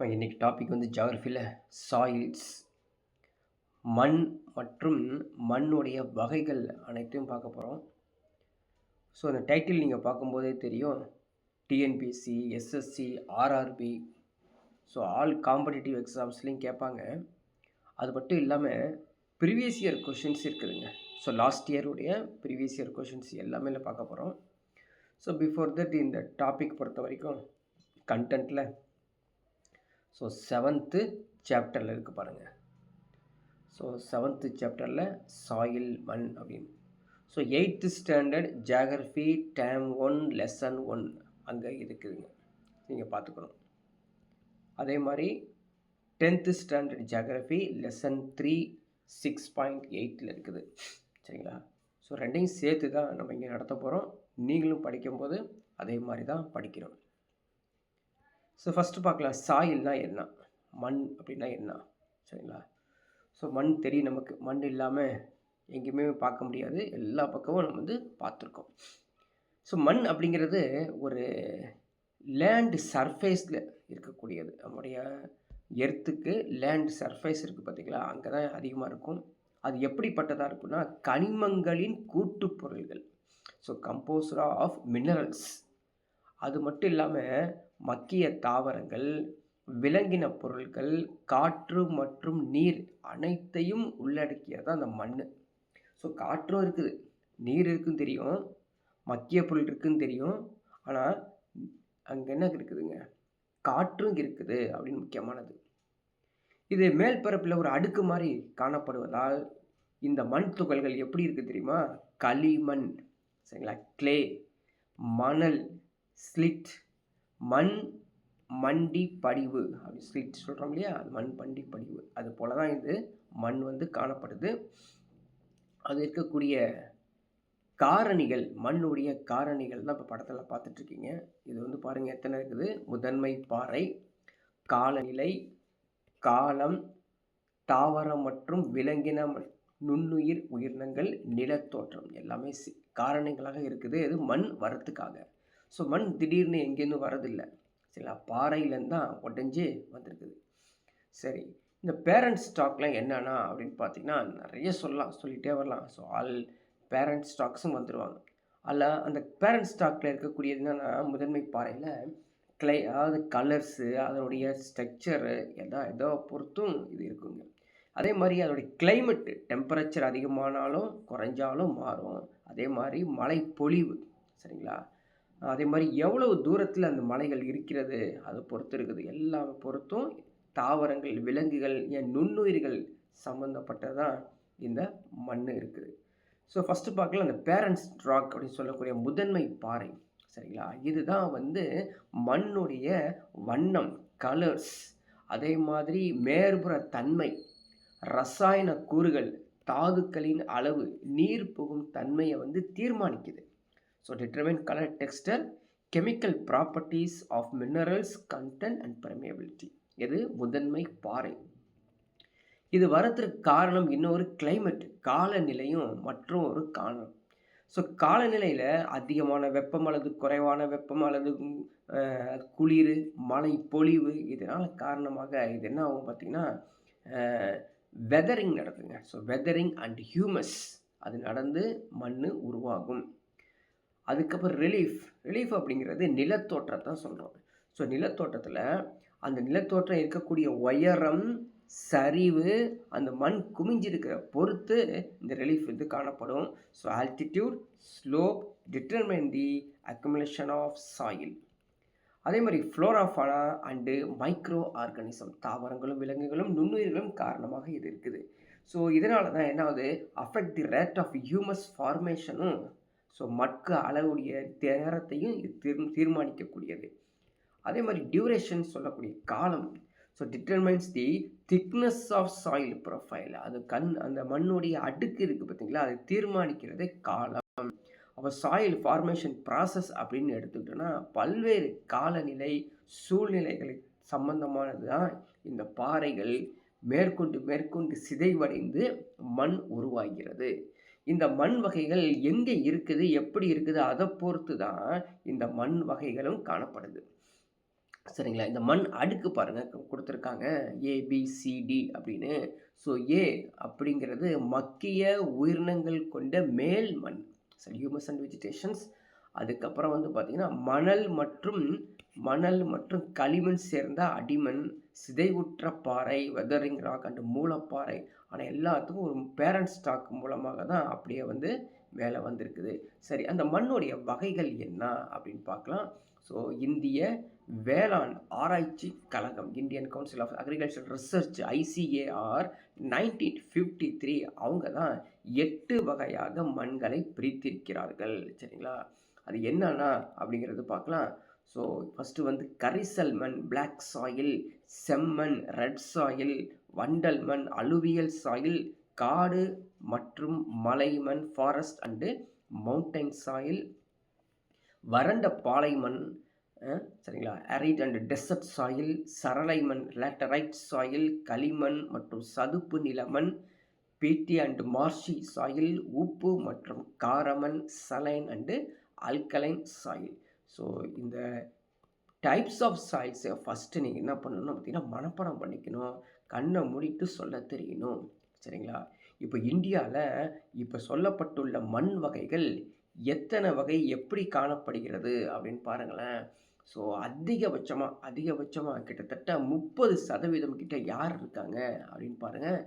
இன்னைக்கு டாபிக் வந்து ஜியாகிரஃபியில் சாயில்ஸ், மண் மற்றும் மண்ணுடைய வகைகள் அனைத்தையும் பார்க்க போகிறோம். ஸோ அந்த டைட்டில் நீங்கள் பார்க்கும்போதே தெரியும். TNPSC, SSC, RRB, so all competitive எக்ஸாம்ஸ்லையும் கேட்பாங்க. அது மட்டும் இல்லாமல் ப்ரீவியஸ் இயர் கொஷின்ஸ் இருக்குதுங்க. ஸோ லாஸ்ட் இயருடைய ப்ரீவியஸ் இயர் கொஷின்ஸ் எல்லாமே பார்க்க போகிறோம். ஸோ பிஃபோர் தட் இந்த டாபிக் பொறுத்த வரைக்கும் கண்டென்ட்டில் ஸோ 7th சாப்டரில் இருக்குது பாருங்கள். ஸோ 7th சாப்டரில் சாயில் மண் அப்படின்னு. So 8th standard geography term 1 lesson 1 அங்கே இருக்குதுங்க, நீங்கள் பார்த்துக்கணும். அதே மாதிரி 10th ஸ்டாண்டர்ட் ஜியாகிரஃபி லெசன் 3 6.8 இருக்குது. சரிங்களா? ஸோ ரெண்டையும் சேர்த்து தான் நம்ம இங்கே நடத்த போகிறோம். நீங்களும் படிக்கும்போது அதே மாதிரி தான் படிக்கிறோம். ஸோ ஃபஸ்ட்டு பார்க்கலாம், சாயில்னா என்ன, மண் அப்படின்னா என்ன. சரிங்களா? ஸோ மண் தெரியும் நமக்கு. மண் இல்லாமல் எங்கேயுமே பார்க்க முடியாது. எல்லா பக்கமும் நம்ம வந்து பார்த்துருக்கோம். ஸோ மண் அப்படிங்கிறது ஒரு லேண்ட் சர்ஃபேஸில் இருக்கக்கூடியது. நம்முடைய எர்த்துக்கு லேண்ட் சர்ஃபேஸ் இருக்குது பார்த்தீங்களா, அங்கே தான் அதிகமாக இருக்கும். அது எப்படிப்பட்டதாக இருக்குன்னா, கனிமங்களின் கூட்டுப்பொருள்கள். So composed of minerals. அது மட்டும் இல்லாமல் மக்கிய தாவரங்கள், விலங்கின பொருட்கள், காற்று மற்றும் நீர் அனைத்தையும் உள்ளடக்கியது அந்த மண். ஸோ காற்றும் இருக்குது, நீர் இருக்குன்னு தெரியும், மக்கிய பொருள் இருக்குதுன்னு தெரியும். ஆனால் அங்கே என்ன இருக்குதுங்க, காற்றும் இருக்குது அப்படின்னு முக்கியமானது. இது மேல்பரப்பில் ஒரு அடுக்கு மாதிரி காணப்படுவதால் இந்த மண் துகள்கள் எப்படி இருக்குது தெரியுமா, களிமண், சரிங்களா, கிளே, மணல், ஸ்லிட், மண் மண்டி படிவு அப்படி ஸ்லிட் சொல்கிறோம் இல்லையா, அது மண் மண்டி படிவு. அது போல தான் இது மண் வந்து காணப்படுது. அது இருக்கக்கூடிய காரணிகள், மண்ணுடைய காரணிகள் தான் இப்போ படத்தில் பார்த்துட்ருக்கீங்க. இது வந்து பாருங்கள் எத்தனை இருக்குது. முதன்மை பாறை, காலநிலை, காலம், தாவரம் மற்றும் விலங்கின நுண்ணுயிர் உயிரினங்கள், நிலத்தோற்றம் எல்லாமே காரணிகளாக இருக்குது. இது மண் வரத்துக்காக. ஸோ மண் திடீர்னு எங்கேருந்து வரதில்லை. சரிங்களா? பாறையிலேருந்து தான் உடஞ்சி வந்திருக்குது. சரி, இந்த பேரண்ட் ஸ்டாக்லாம் என்னென்னா அப்படின்னு பார்த்தீங்கன்னா நிறைய சொல்லிகிட்டே வரலாம். ஸோ ஆல் பேரண்ட் ஸ்டாக்ஸும் வந்துடுவாங்க. அதில் அந்த பேரண்ட் ஸ்டாக்கில் இருக்கக்கூடியது என்னென்னா, முதன்மை பாறையில் அதாவது கலர்ஸு, அதனுடைய ஸ்ட்ரக்சரு எதோ பொறுத்தும் இது இருக்குங்க. அதே மாதிரி அதோடைய கிளைமேட்டு, டெம்பரேச்சர் அதிகமானாலும் குறைஞ்சாலும் மாறும். அதே மாதிரி மழை பொழிவு, சரிங்களா, அதே மாதிரி எவ்வளவு தூரத்தில் அந்த மலைகள் இருக்கிறது அதை பொறுத்து இருக்குது. எல்லா பொறுத்தும் தாவரங்கள், விலங்குகள், என் நுண்ணுயிர்கள் சம்மந்தப்பட்டதான் இந்த மண் இருக்குது. ஸோ ஃபஸ்ட்டு பார்க்கலாம் அந்த பேரண்ட்ஸ் ராக் அப்படின்னு சொல்லக்கூடிய முதன்மை பாறை. சரிங்களா? இதுதான் வந்து மண்ணுடைய வண்ணம், கலர்ஸ், அதே மாதிரி மேற்புற தன்மை, ரசாயன கூறுகள், தாதுக்களின் அளவு, நீர் புகும் தன்மையை வந்து தீர்மானிக்குது. So determine color, texture, chemical properties of minerals, content and permeability. இது முதன்மை பாறை. இது வரத்துக்கு காரணம் இன்னொரு கிளைமேட், காலநிலையும் மற்றும் ஒரு காரணம். ஸோ காலநிலையில் அதிகமான வெப்பம் அல்லது குறைவான வெப்பம் அல்லது குளிர், மழை பொழிவு, இதனால் காரணமாக இது என்ன ஆகும் பார்த்தீங்கன்னா வெதரிங் நடக்குங்க. ஸோ வெதரிங் அண்ட் ஹியூமஸ் அது நடந்து மண் உருவாகும். அதுக்கப்புறம் ரிலீஃப் அப்படிங்கிறது நிலத்தோற்றத்தை சொல்கிறோம். ஸோ நிலத்தோற்றத்தில் அந்த நிலத்தோற்றம் இருக்கக்கூடிய உயரம், சரிவு, அந்த மண் குமிஞ்சிருக்கிற பொறுத்து இந்த ரிலீஃப் இது காணப்படும். So altitude, slope determine the accumulation of soil. அதே மாதிரி ஃப்ளோராஃபானா அண்டு மைக்ரோ ஆர்கானிசம், தாவரங்களும் விலங்குகளும் நுண்ணுயிர்களும் காரணமாக இது இருக்குது. ஸோ இதனால தான் என்ன ஆகுது, affect the rate of humus ஃபார்மேஷனும், ஸோ மட்க அளவுடைய நேரத்தையும் இது தீர்மானிக்கக்கூடியது. அதே மாதிரி டியூரேஷன் சொல்லக்கூடிய காலம், so determines the thickness of soil profile. அது அந்த மண்ணுடைய அடுக்கு இருக்குது பார்த்தீங்களா, அதை தீர்மானிக்கிறதே காலம். அப்போ சாயில் ஃபார்மேஷன் ப்ராசஸ் அப்படின்னு எடுத்துக்கிட்டோன்னா பல்வேறு காலநிலை சூழ்நிலைகளை சம்பந்தமானது தான் இந்த பாறைகள் மேற்கொண்டு சிதைவடைந்து மண் உருவாகிறது. இந்த மண் வகைகள் எங்கே இருக்குது, எப்படி இருக்குது, அதை பொறுத்து தான் இந்த மண் வகைகளும் காணப்படுது. சரிங்களா? இந்த மண் அடுக்கு பாருங்க குடுத்துருக்காங்க. ஏபிசிடி அப்படின்னு. ஸோ ஏ அப்படிங்கிறது மக்கிய உயிரினங்கள் கொண்ட மேல் மண். சரி, ஹியூமஸ் அண்ட் வெஜிடேஷன்ஸ். அதுக்கப்புறம் வந்து பார்த்தீங்கன்னா, மணல் மற்றும் களிமண் சேர்ந்த அடிமண், சிதைவுற்ற பாறை, வெதரிங் ராக் அண்ட் மூலப்பாறை. ஆனா எல்லாத்துக்கும் ஒரு பேரண்ட் ஸ்டாக் மூலமாக தான் அப்படியே வந்து மேல வந்திருக்குது. சரி, அந்த மண்ணுடைய வகைகள் என்ன அப்படின்னு பார்க்கலாம். ஸோ இந்திய வேளாண் ஆராய்ச்சி கழகம், Indian council of agriculture research, ICAR 1953 அவங்க தான் 8 வகையாக மண்களை பிரித்திருக்கிறார்கள். சரிங்களா? அது என்னன்னா அப்படிங்கிறது பார்க்கலாம். ஸோ ஃபஸ்ட்டு வந்து கரிசல் மண், பிளாக் சாயில், செம்மண், ரெட் சாயில், வண்டல் மண், அலுவியல் சாயில், காடு மற்றும் மலை மண், ஃபாரஸ்ட் அண்டு மவுண்டைன் சாயில், வறண்ட பாலை மண், சரிங்களா, அரிட் அண்ட் டெசர்ட் சாயில், சரளை மண், லேட்டரைட் சாயில், களிமண் மற்றும் சதுப்பு நிலமண், பீட்டி அண்ட் மார்ஷி சாயில், உப்பு மற்றும் காரமண், saline and alkaline soil. So இந்த டைப்ஸ் ஆஃப் சாயில்ஸை ஃபஸ்ட்டு நீங்கள் என்ன பண்ணணும்னு பார்த்தீங்கன்னா மனப்பாடம் பண்ணிக்கணும். கண்ணை மூடிட்டு சொல்ல தெரியணும். சரிங்களா? இப்போ இந்தியாவில் இப்போ சொல்லப்பட்டுள்ள மண் வகைகள் எத்தனை வகை எப்படி காணப்படுகிறது அப்படின்னு பாருங்களேன். ஸோ அதிகபட்சமாக கிட்டத்தட்ட 30% கிட்ட யார் இருக்காங்க அப்படின்னு பாருங்கள்.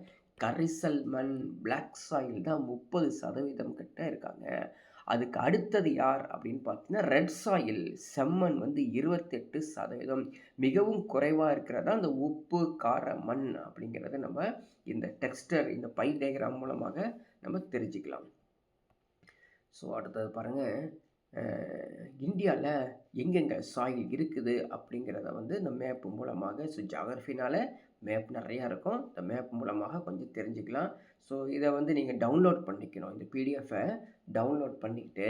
கரிசல் மண், பிளாக் சாயில் தான் 30% கிட்ட இருக்காங்க. அதுக்கு அடுத்தது யார் அப்படின்னு பார்த்தீங்கன்னா ரெட் சாயில், செம்மண் வந்து 28%. மிகவும் குறைவாக இருக்கிறதா அந்த உப்பு கார மண் அப்படிங்கிறத நம்ம இந்த டெக்ஸ்டர், இந்த பை டயக்ராம் மூலமாக நம்ம தெரிஞ்சுக்கலாம். ஸோ அடுத்தது பாருங்கள், இந்தியாவில் எங்கெங்கே சாயில் இருக்குது அப்படிங்கிறத வந்து இந்த மேப் மூலமாக, ஸோ ஜாகிரஃபினால் மேப் நிறையா இருக்கும். இந்த மேப் மூலமாக கொஞ்சம் தெரிஞ்சுக்கலாம். ஸோ இதை வந்து நீங்கள் டவுன்லோட் பண்ணிக்கணும். இந்த பிடிஎஃபை டவுன்லோட் பண்ணிக்கிட்டு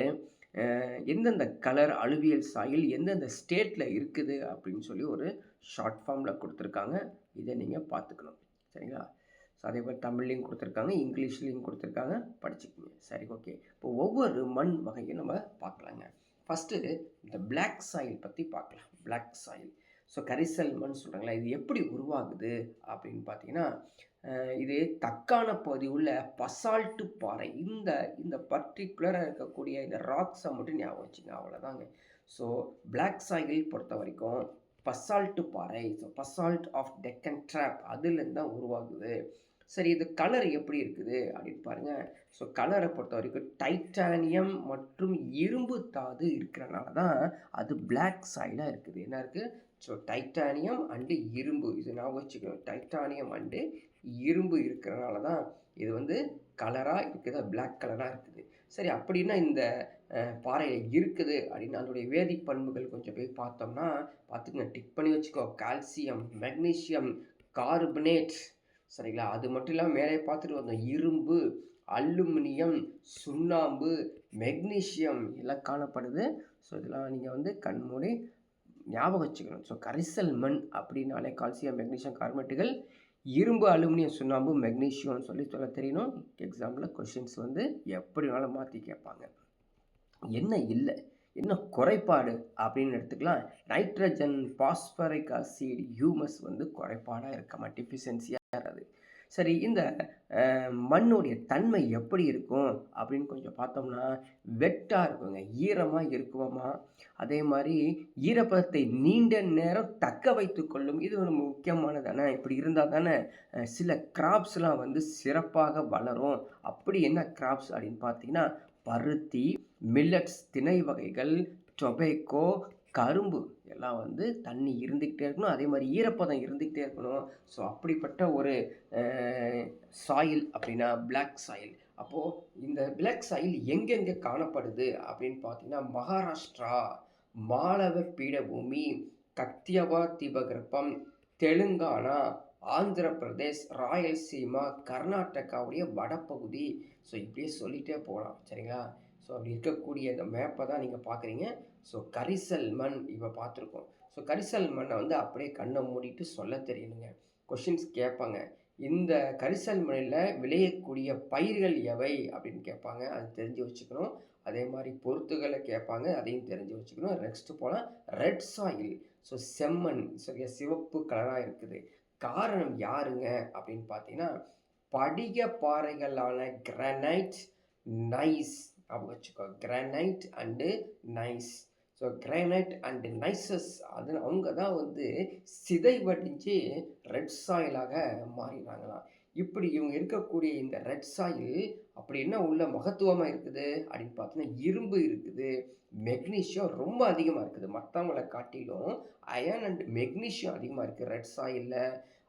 எந்தெந்த கலர் அலுவியல் சாயில் எந்தெந்த ஸ்டேட்டில் இருக்குது அப்படின்னு சொல்லி ஒரு ஷார்ட் ஃபார்மில் கொடுத்துருக்காங்க. இதை நீங்கள் பார்த்துக்கணும். சரிங்களா? ஸோ அதே மாதிரி தமிழ்லையும் கொடுத்துருக்காங்க, இங்கிலீஷ்லேயும் கொடுத்துருக்காங்க, படிச்சுக்கோங்க. சரி, ஓகே. இப்போ ஒவ்வொரு மண் வகையும் நம்ம பார்க்கலாங்க. ஃபஸ்ட்டு இந்த பிளாக் சாயில் பற்றி பார்க்கலாம். பிளாக் சாயில், ஸோ கரிசல் மண் சொல்கிறாங்களா, இது எப்படி உருவாகுது அப்படின்னு பார்த்தீங்கன்னா, இது தக்கான பகுதி உள்ள பசால்ட்டு பாறை, இந்த பர்டிகுலராக இருக்கக்கூடிய இந்த ராக்ஸை மட்டும் ஞாபகம் வச்சுங்க, அவ்வளோதாங்க. ஸோ பிளாக் சாயில் பொறுத்த வரைக்கும் பசால்ட்டு பாறை, so basalt of Deccan trap அதுலேருந்து தான் உருவாகுது. சரி, இது கலர் எப்படி இருக்குது அப்படின்னு பாருங்கள். ஸோ கலரை பொறுத்த வரைக்கும் டைட்டானியம் மற்றும் இரும்பு தாது இருக்கிறனால தான் அது பிளாக் சாயிலாக இருக்குது. என்ன இருக்குது? ஸோ டைட்டானியம் அண்டு இரும்பு, இது நான் வச்சுக்கணும். டைட்டானியம் அண்டு இரும்பு இருக்கிறனால தான் இது வந்து கலராக இருக்குது, பிளாக் கலராக இருக்குது. சரி, அப்படின்னா இந்த பாறையில் இருக்குது அப்படின்னு அதனுடைய வேதி பண்புகள் கொஞ்சம் போய் பார்த்தோம்னா பார்த்துங்க, டிக் பண்ணி வச்சுக்கோ. கால்சியம், மெக்னீஷியம், கார்பனேட், சரிங்களா? அது மட்டும் இல்லாமல் மேலே பார்த்துட்டு வந்தோம், இரும்பு, அலுமினியம், சுண்ணாம்பு, மெக்னீஷியம் எல்லாம் காணப்படுது. ஸோ இதெல்லாம் நீங்கள் வந்து கண்மூடி ஞாபகம் வச்சுக்கணும். ஸோ கரிசல் மண் அப்படின்னாலே கால்சியம், மெக்னீஷியம், கார்பனேட்டுகள், இரும்பு, அலுமினியம், சுண்ணாம்பு, மெக்னீஷியம்னு சொல்ல தெரியணும். எக்ஸாம்பிளில் கொஷின்ஸ் வந்து எப்படி வேணாலும் மாற்றி கேட்பாங்க. என்ன இல்லை, என்ன குறைபாடு அப்படின்னு எடுத்துக்கலாம். நைட்ரஜன், பாஸ்பரிக் ஆசிட், ஹியூமஸ் வந்து குறைபாடாக இருக்காமா, டிஃபிஷியன்சியாக இருக்காது. சரி, இந்த மண்ணுடைய தன்மை எப்படி இருக்கும் அப்படின்னு கொஞ்சம் பார்த்தோம்னா வெட்டாக இருக்குங்க, ஈரமாக இருக்குமாமா. அதே மாதிரி ஈரப்பதத்தை நீண்ட நேரம் தக்க வைத்து கொள்ளும். இது ஒரு முக்கியமானதானே. இப்படி இருந்தால் தானே சில கிராப்ஸ்லாம் வந்து சிறப்பாக வளரும். அப்படி என்ன கிராப்ஸ் அப்படின்னு பார்த்தீங்கன்னா பருத்தி, மில்லட்ஸ், திணை வகைகள், டொபேக்கோ, கரும்பு எல்லாம் வந்து தண்ணி இருந்துக்கிட்டே இருக்கணும். அதே மாதிரி ஈரப்பதம் இருந்துக்கிட்டே இருக்கணும். ஸோ அப்படிப்பட்ட ஒரு சாயில் அப்படின்னா பிளாக் சாயில். அப்போது இந்த பிளாக் சாயில் எங்கெங்கே காணப்படுது அப்படின்னு பார்த்தீங்கன்னா மகாராஷ்டிரா, மாலவ பீடபூமி, கத்தியவா தீபகற்பம், தெலுங்கானா, ஆந்திர பிரதேஷ், ராயல்சீமா, கர்நாடகாவுடைய வடப்பகுதி. ஸோ இப்படியே சொல்லிகிட்டே போகலாம். சரிங்களா? ஸோ அப்படி இருக்கக்கூடிய இந்த மேப்பை தான் நீங்கள் பார்க்குறீங்க. ஸோ கரிசல் மண் இப்போ பார்த்துருக்கோம். ஸோ கரிசல் மண்ணை வந்து அப்படியே கண்ணை மூடிட்டு சொல்ல தெரியணுங்க. கொஷின்ஸ் கேட்பாங்க, இந்த கரிசல் மண்ணில் விளையக்கூடிய பயிர்கள் எவை அப்படின்னு கேட்பாங்க. அது தெரிஞ்சு வச்சுக்கணும். அதே மாதிரி பொருத்துகளை கேட்பாங்க, அதையும் தெரிஞ்சு வச்சுக்கணும். நெக்ஸ்ட் போனால் ரெட் சாயில். ஸோ செம்மண் சரியா சிவப்பு கலராக இருக்குது. காரணம் யாருங்க அப்படின்னு பார்த்தீங்கன்னா, படிக பாறைகளான கிரானைட், நைஸ் அப்படி வச்சுக்கோ. Granite and nice. So granite and நைசஸ் அது அவங்க தான் வந்து சிதைவடைஞ்சு ரெட் சாயிலாக மாறினாங்களாம். இப்படி இவங்க இருக்கக்கூடிய இந்த ரெட் சாயில் அப்படி என்ன உள்ள மகத்துவமாக இருக்குது அப்படின்னு பார்த்தீங்கன்னா, இரும்பு இருக்குது, மெக்னீஷியம் ரொம்ப அதிகமாக இருக்குது. மற்றவங்களை காட்டிலும் அயன் அண்ட் மெக்னீஷியம் அதிகமாக இருக்குது ரெட் சாயிலில்.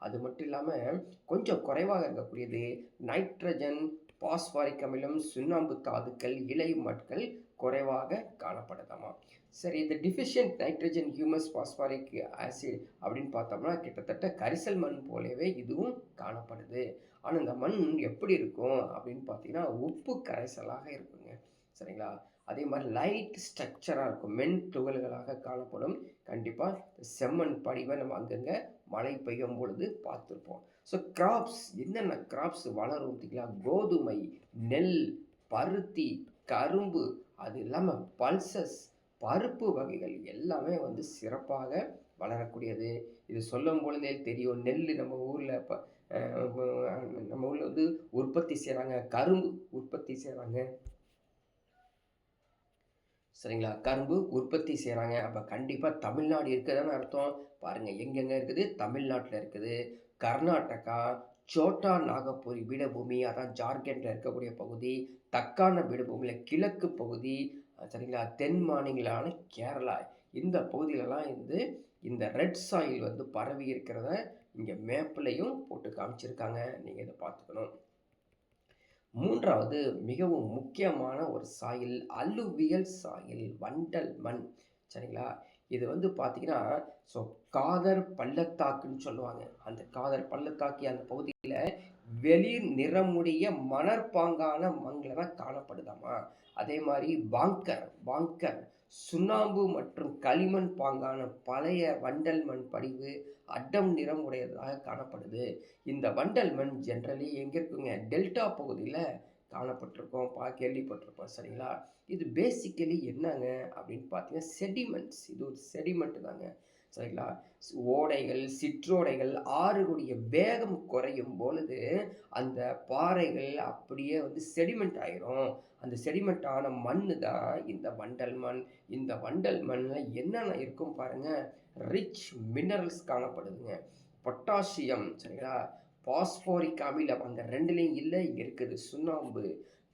அது மட்டும் இல்லாமல் கொஞ்சம் குறைவாக இருக்கக்கூடியது நைட்ரஜன், பாஸ்பாரிக் அமிலம், சுண்ணாம்பு தாதுக்கள், இலை மட்கள் குறைவாக காணப்படுதாமா. சரி, இந்த deficient nitrogen, humus, phosphoric acid அப்படின்னு பார்த்தோம்னா கிட்டத்தட்ட கரிசல் மண் போலவே இதுவும் காணப்படுது. ஆனால் இந்த மண் எப்படி இருக்கும் அப்படின்னு பார்த்தீங்கன்னா, உப்பு கரைசலாக இருக்குங்க. சரிங்களா? அதே மாதிரி லைட் ஸ்ட்ரக்சராக இருக்கும், மென் துகள்களாக காணப்படும். கண்டிப்பாக செம்மண் படிவை நம்ம அங்கங்கே மழை பெய்யும் பொழுது பார்த்துருப்போம். ஸோ கிராப்ஸ் என்னென்ன கிராப்ஸ் வளரும் பார்த்தீங்களா? கோதுமை, நெல், பருத்தி, கரும்பு, அது இல்லாமல் பல்சஸ், பருப்பு வகைகள் எல்லாமே வந்து சிறப்பாக வளரக்கூடியது. இது சொல்லும் பொழுதே தெரியும். நெல் நம்ம ஊரில் இப்போ நம்ம ஊரில் வந்து உற்பத்தி செய்கிறாங்க, கரும்பு உற்பத்தி செய்கிறாங்க. சரிங்களா? கரும்பு உற்பத்தி செய்கிறாங்க. அப்போ கண்டிப்பாக தமிழ்நாடு இருக்குதுன்னு அர்த்தம். பாருங்கள் எங்கெங்கே இருக்குது? தமிழ்நாட்டில் இருக்குது, கர்நாடகா, சோட்டா நாகப்பூர் பீடபூமி, அதான் ஜார்க்கண்டில் இருக்கக்கூடிய பகுதி, தக்கான பீடபூமியில் கிழக்கு பகுதி, சரிங்களா? தென் மாநிலங்களான கேரளா, இந்த பகுதியிலலாம் வந்து இந்த ரெட் சாயில் வந்து பரவி இருக்கிறத இங்கே மேப்லையும் போட்டு காமிச்சிருக்காங்க. நீங்கள் இதை பார்த்துக்கணும். மூன்றாவது மிகவும் முக்கியமான ஒரு சாயில் அல்லுவியல் சாயில், வண்டல் மண். சரிங்களா? இது வந்து பார்த்தீங்கன்னா, ஸோ காதர் பள்ளத்தாக்குன்னு சொல்லுவாங்க. அந்த காதர் பள்ளத்தாக்கி அந்த பகுதியில் வெளிர் நிறமுடைய மணற்பாங்கான மண்ணில் தான் காணப்படுதாமா. அதே மாதிரி பாங்கர் சுண்ணாம்பு மற்றும் களிமண் பாங்கான பழைய வண்டல் மண் படிவு அட்டம் நிறம் உடையதாக காணப்படுது. இந்த வண்டல் மண் ஜென்ரலி எங்கே இருக்குங்க? டெல்டா பகுதியில் காணப்பட்டிருக்கோம், கேள்விப்பட்டிருப்போம். சரிங்களா? இது பேசிக்கலி என்னங்க அப்படின்னு பார்த்தீங்கன்னா செடிமெண்ட்ஸ். இது ஒரு செடிமெண்ட் தாங்க. சரிங்களா? ஓடைகள், சிற்றோடைகள், ஆறுகளுடைய வேகம் குறையும் பொழுது அந்த பாறைகள் அப்படியே வந்து செடிமெண்ட் ஆயிரும். அந்த செடிமெண்ட் ஆன மண் தான் இந்த வண்டல் மண். இந்த வண்டல் மண்ணில் என்னென்ன இருக்கும் பாருங்கள். ரிச் மினரல்ஸ் காணப்படுதுங்க. பொட்டாசியம், சரிங்களா? பாஸ்போரிக் அமிலம் அந்த ரெண்டுலேயும் இல்லை, இங்கே இருக்குது. சுண்ணாம்பு,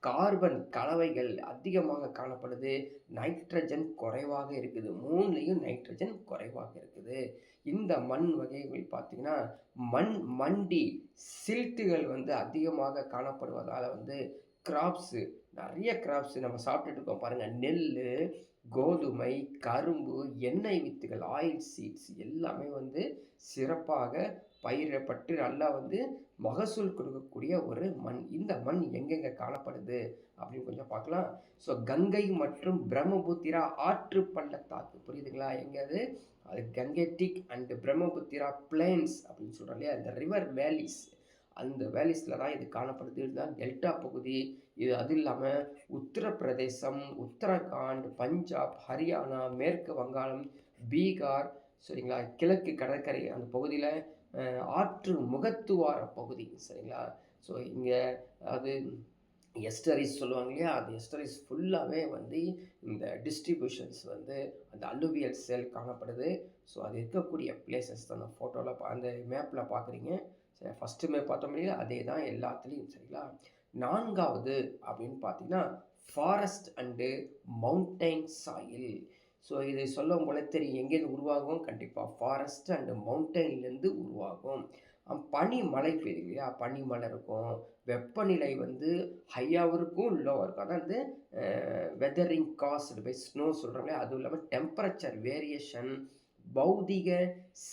கார்பன் கலவைகள் அதிகமாக காணப்படுது. நைட்ரஜன் குறைவாக இருக்குது. மூணுலேயும் நைட்ரஜன் குறைவாக இருக்குது. இந்த மண் வகைகள் பார்த்தீங்கன்னா மண்டி சில்ட்டுகள் வந்து அதிகமாக காணப்படுவதால் வந்து கிராப்ஸு, நிறைய கிராப்ஸு நம்ம சாப்பிட்டுட்டு இருக்கோம் பாருங்கள். நெல், கோதுமை, கரும்பு, எண்ணெய் வித்துகள், ஆயில் சீட்ஸ் எல்லாமே வந்து சிறப்பாக பயிரிடப்பட்டு நல்லா வந்து மகசூல் கொடுக்கக்கூடிய ஒரு மண். இந்த மண் எங்கெங்கே காணப்படுது அப்படின்னு கொஞ்சம் பார்க்கலாம். ஸோ கங்கை மற்றும் பிரம்மபுத்திரா ஆற்று பள்ளத்தாக்கு, புரியுதுங்களா? எங்கேயாது அது கங்கேட்டிக் அண்ட் பிரம்மபுத்திரா பிளைன்ஸ் அப்படின்னு சொல்கிறோம் இல்லையா? இந்த ரிவர் வேலிஸ், அந்த வேலிஸில் தான் இது காணப்படுது. இதுதான் டெல்டா பகுதி. இது அது இல்லாமல் உத்தரப்பிரதேசம், உத்தரகாண்ட், பஞ்சாப், ஹரியானா, மேற்கு வங்காளம், பீகார், சரிங்களா? கிழக்கு கடற்கரை அந்த பகுதியில் ஆற்று முகத்துவார பகுதி. சரிங்களா? ஸோ இங்கே அது எஸ்டரிஸ் சொல்லுவாங்க இல்லையா? அந்த எஸ்டரிஸ் ஃபுல்லாகவே வந்து இந்த டிஸ்ட்ரிபியூஷன்ஸ் வந்து அந்த அல்லுவியல் செல் காணப்படுது. ஸோ அது இருக்கக்கூடிய பிளேசஸ் தான் அந்த ஃபோட்டோவில் அந்த மேப்பில் பார்க்குறீங்க. சரி, ஃபஸ்ட்டு மேப் பார்த்தோம் இல்லையா? அதே தான் எல்லாத்துலேயும். சரிங்களா? நான்காவது அப்படின்னு பார்த்தீங்கன்னா forest and mountain soil. So இது சொல்லும் போல தெரியும் எங்கேருந்து உருவாகும். கண்டிப்பாக ஃபாரஸ்ட் அண்டு மவுண்டைன்லேருந்து உருவாகும். பனி மழை பெய்யுது இல்லையா? பனிமலை இருக்கும். வெப்பநிலை வந்து ஹையாகவும் இருக்கும், லோவாக இருக்கும். அதான் வந்து வெதரிங் காஸ்டு பை ஸ்னோ சொல்கிறாங்களே. அதுவும் இல்லாமல் டெம்பரேச்சர் வேரியேஷன், பௌதிக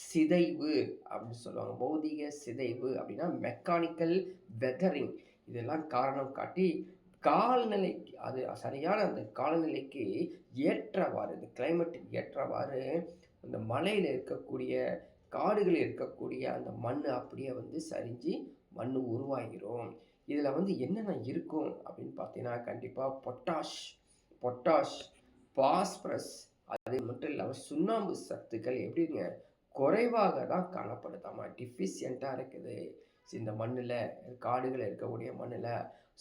சிதைவு அப்படின்னு சொல்லுவாங்க. பௌதிக சிதைவு அப்படின்னா மெக்கானிக்கல் வெதரிங், இதெல்லாம் காரணம் காட்டி காலநிலைக்கு அது சரியான அந்த காலநிலைக்கு ஏற்றவாறு, இந்த கிளைமேட்டுக்கு ஏற்றவாறு அந்த மலையில் இருக்கக்கூடிய காடுகளில் இருக்கக்கூடிய அந்த மண் அப்படியே வந்து சரிஞ்சு மண் உருவாகிரும். இதில் வந்து என்னென்ன இருக்கும் அப்படின்னு பார்த்தீங்கன்னா கண்டிப்பாக பொட்டாஷ், பொட்டாஷ், பாஸ்பரஸ், அது மட்டும் இல்லாமல் சுண்ணாம்பு சத்துக்கள் எப்படிங்க குறைவாக தான் காணப்படுதாமா, டிஃபிஷியண்ட்டாக இருக்குது. இந்த மண்ணில், காடுகள் இருக்கக்கூடிய மண்ணில்.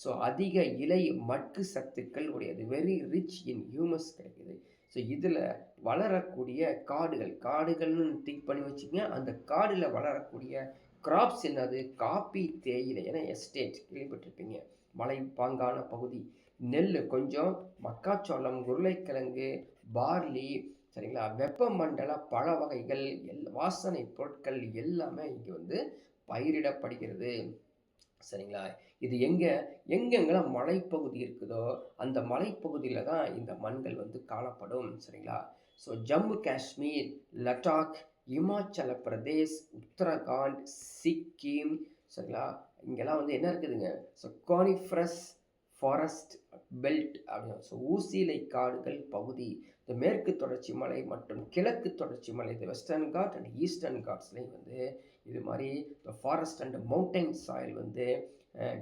ஸோ அதிக இலை மட்கு சத்துக்கள் உடையது, வெரி ரிச் இன் ஹியூமஸ் கிடைக்குது. ஸோ இதில் வளரக்கூடிய காடுகள்னு திங்க் பண்ணி வச்சுக்கங்க. அந்த காடில் வளரக்கூடிய கிராப்ஸ் என்னது, காப்பி, தேயிலை. ஏன்னா எஸ்டேட் கேள்விப்பட்டிருப்பீங்க, மலை பாங்கான பகுதி. நெல் கொஞ்சம், மக்காச்சோளம், உருளைக்கிழங்கு, பார்லி, சரிங்களா, வெப்பமண்டல பழ வகைகள், வாசனை பொருட்கள் எல்லாமே இங்கே வந்து பயிரிடப்படுகிறது. சரிங்களா. இது எங்கெங்கெல்லாம் மலைப்பகுதி இருக்குதோ அந்த மலைப்பகுதியில் தான் இந்த மண்கள் வந்து காணப்படும். சரிங்களா. ஸோ ஜம்மு காஷ்மீர், லடாக், இமாச்சல பிரதேஷ், உத்தரகாண்ட், சிக்கிம், சரிங்களா, இங்கெல்லாம் வந்து என்ன இருக்குதுங்க, ஸோ கானிஃபரஸ் ஃபாரஸ்ட் பெல்ட் அப்படின்னு. ஸோ ஊசிலை காடுகள் பகுதி, இந்த மேற்கு தொடர்ச்சி மலை மற்றும் கிழக்கு தொடர்ச்சி மலை, இந்த வெஸ்டர்ன் காட் அண்ட் ஈஸ்டர்ன் காட்ஸ்லையும் வந்து இது மாதிரி இந்த ஃபாரஸ்ட் அண்ட் மவுண்டைன் சாயில் வந்து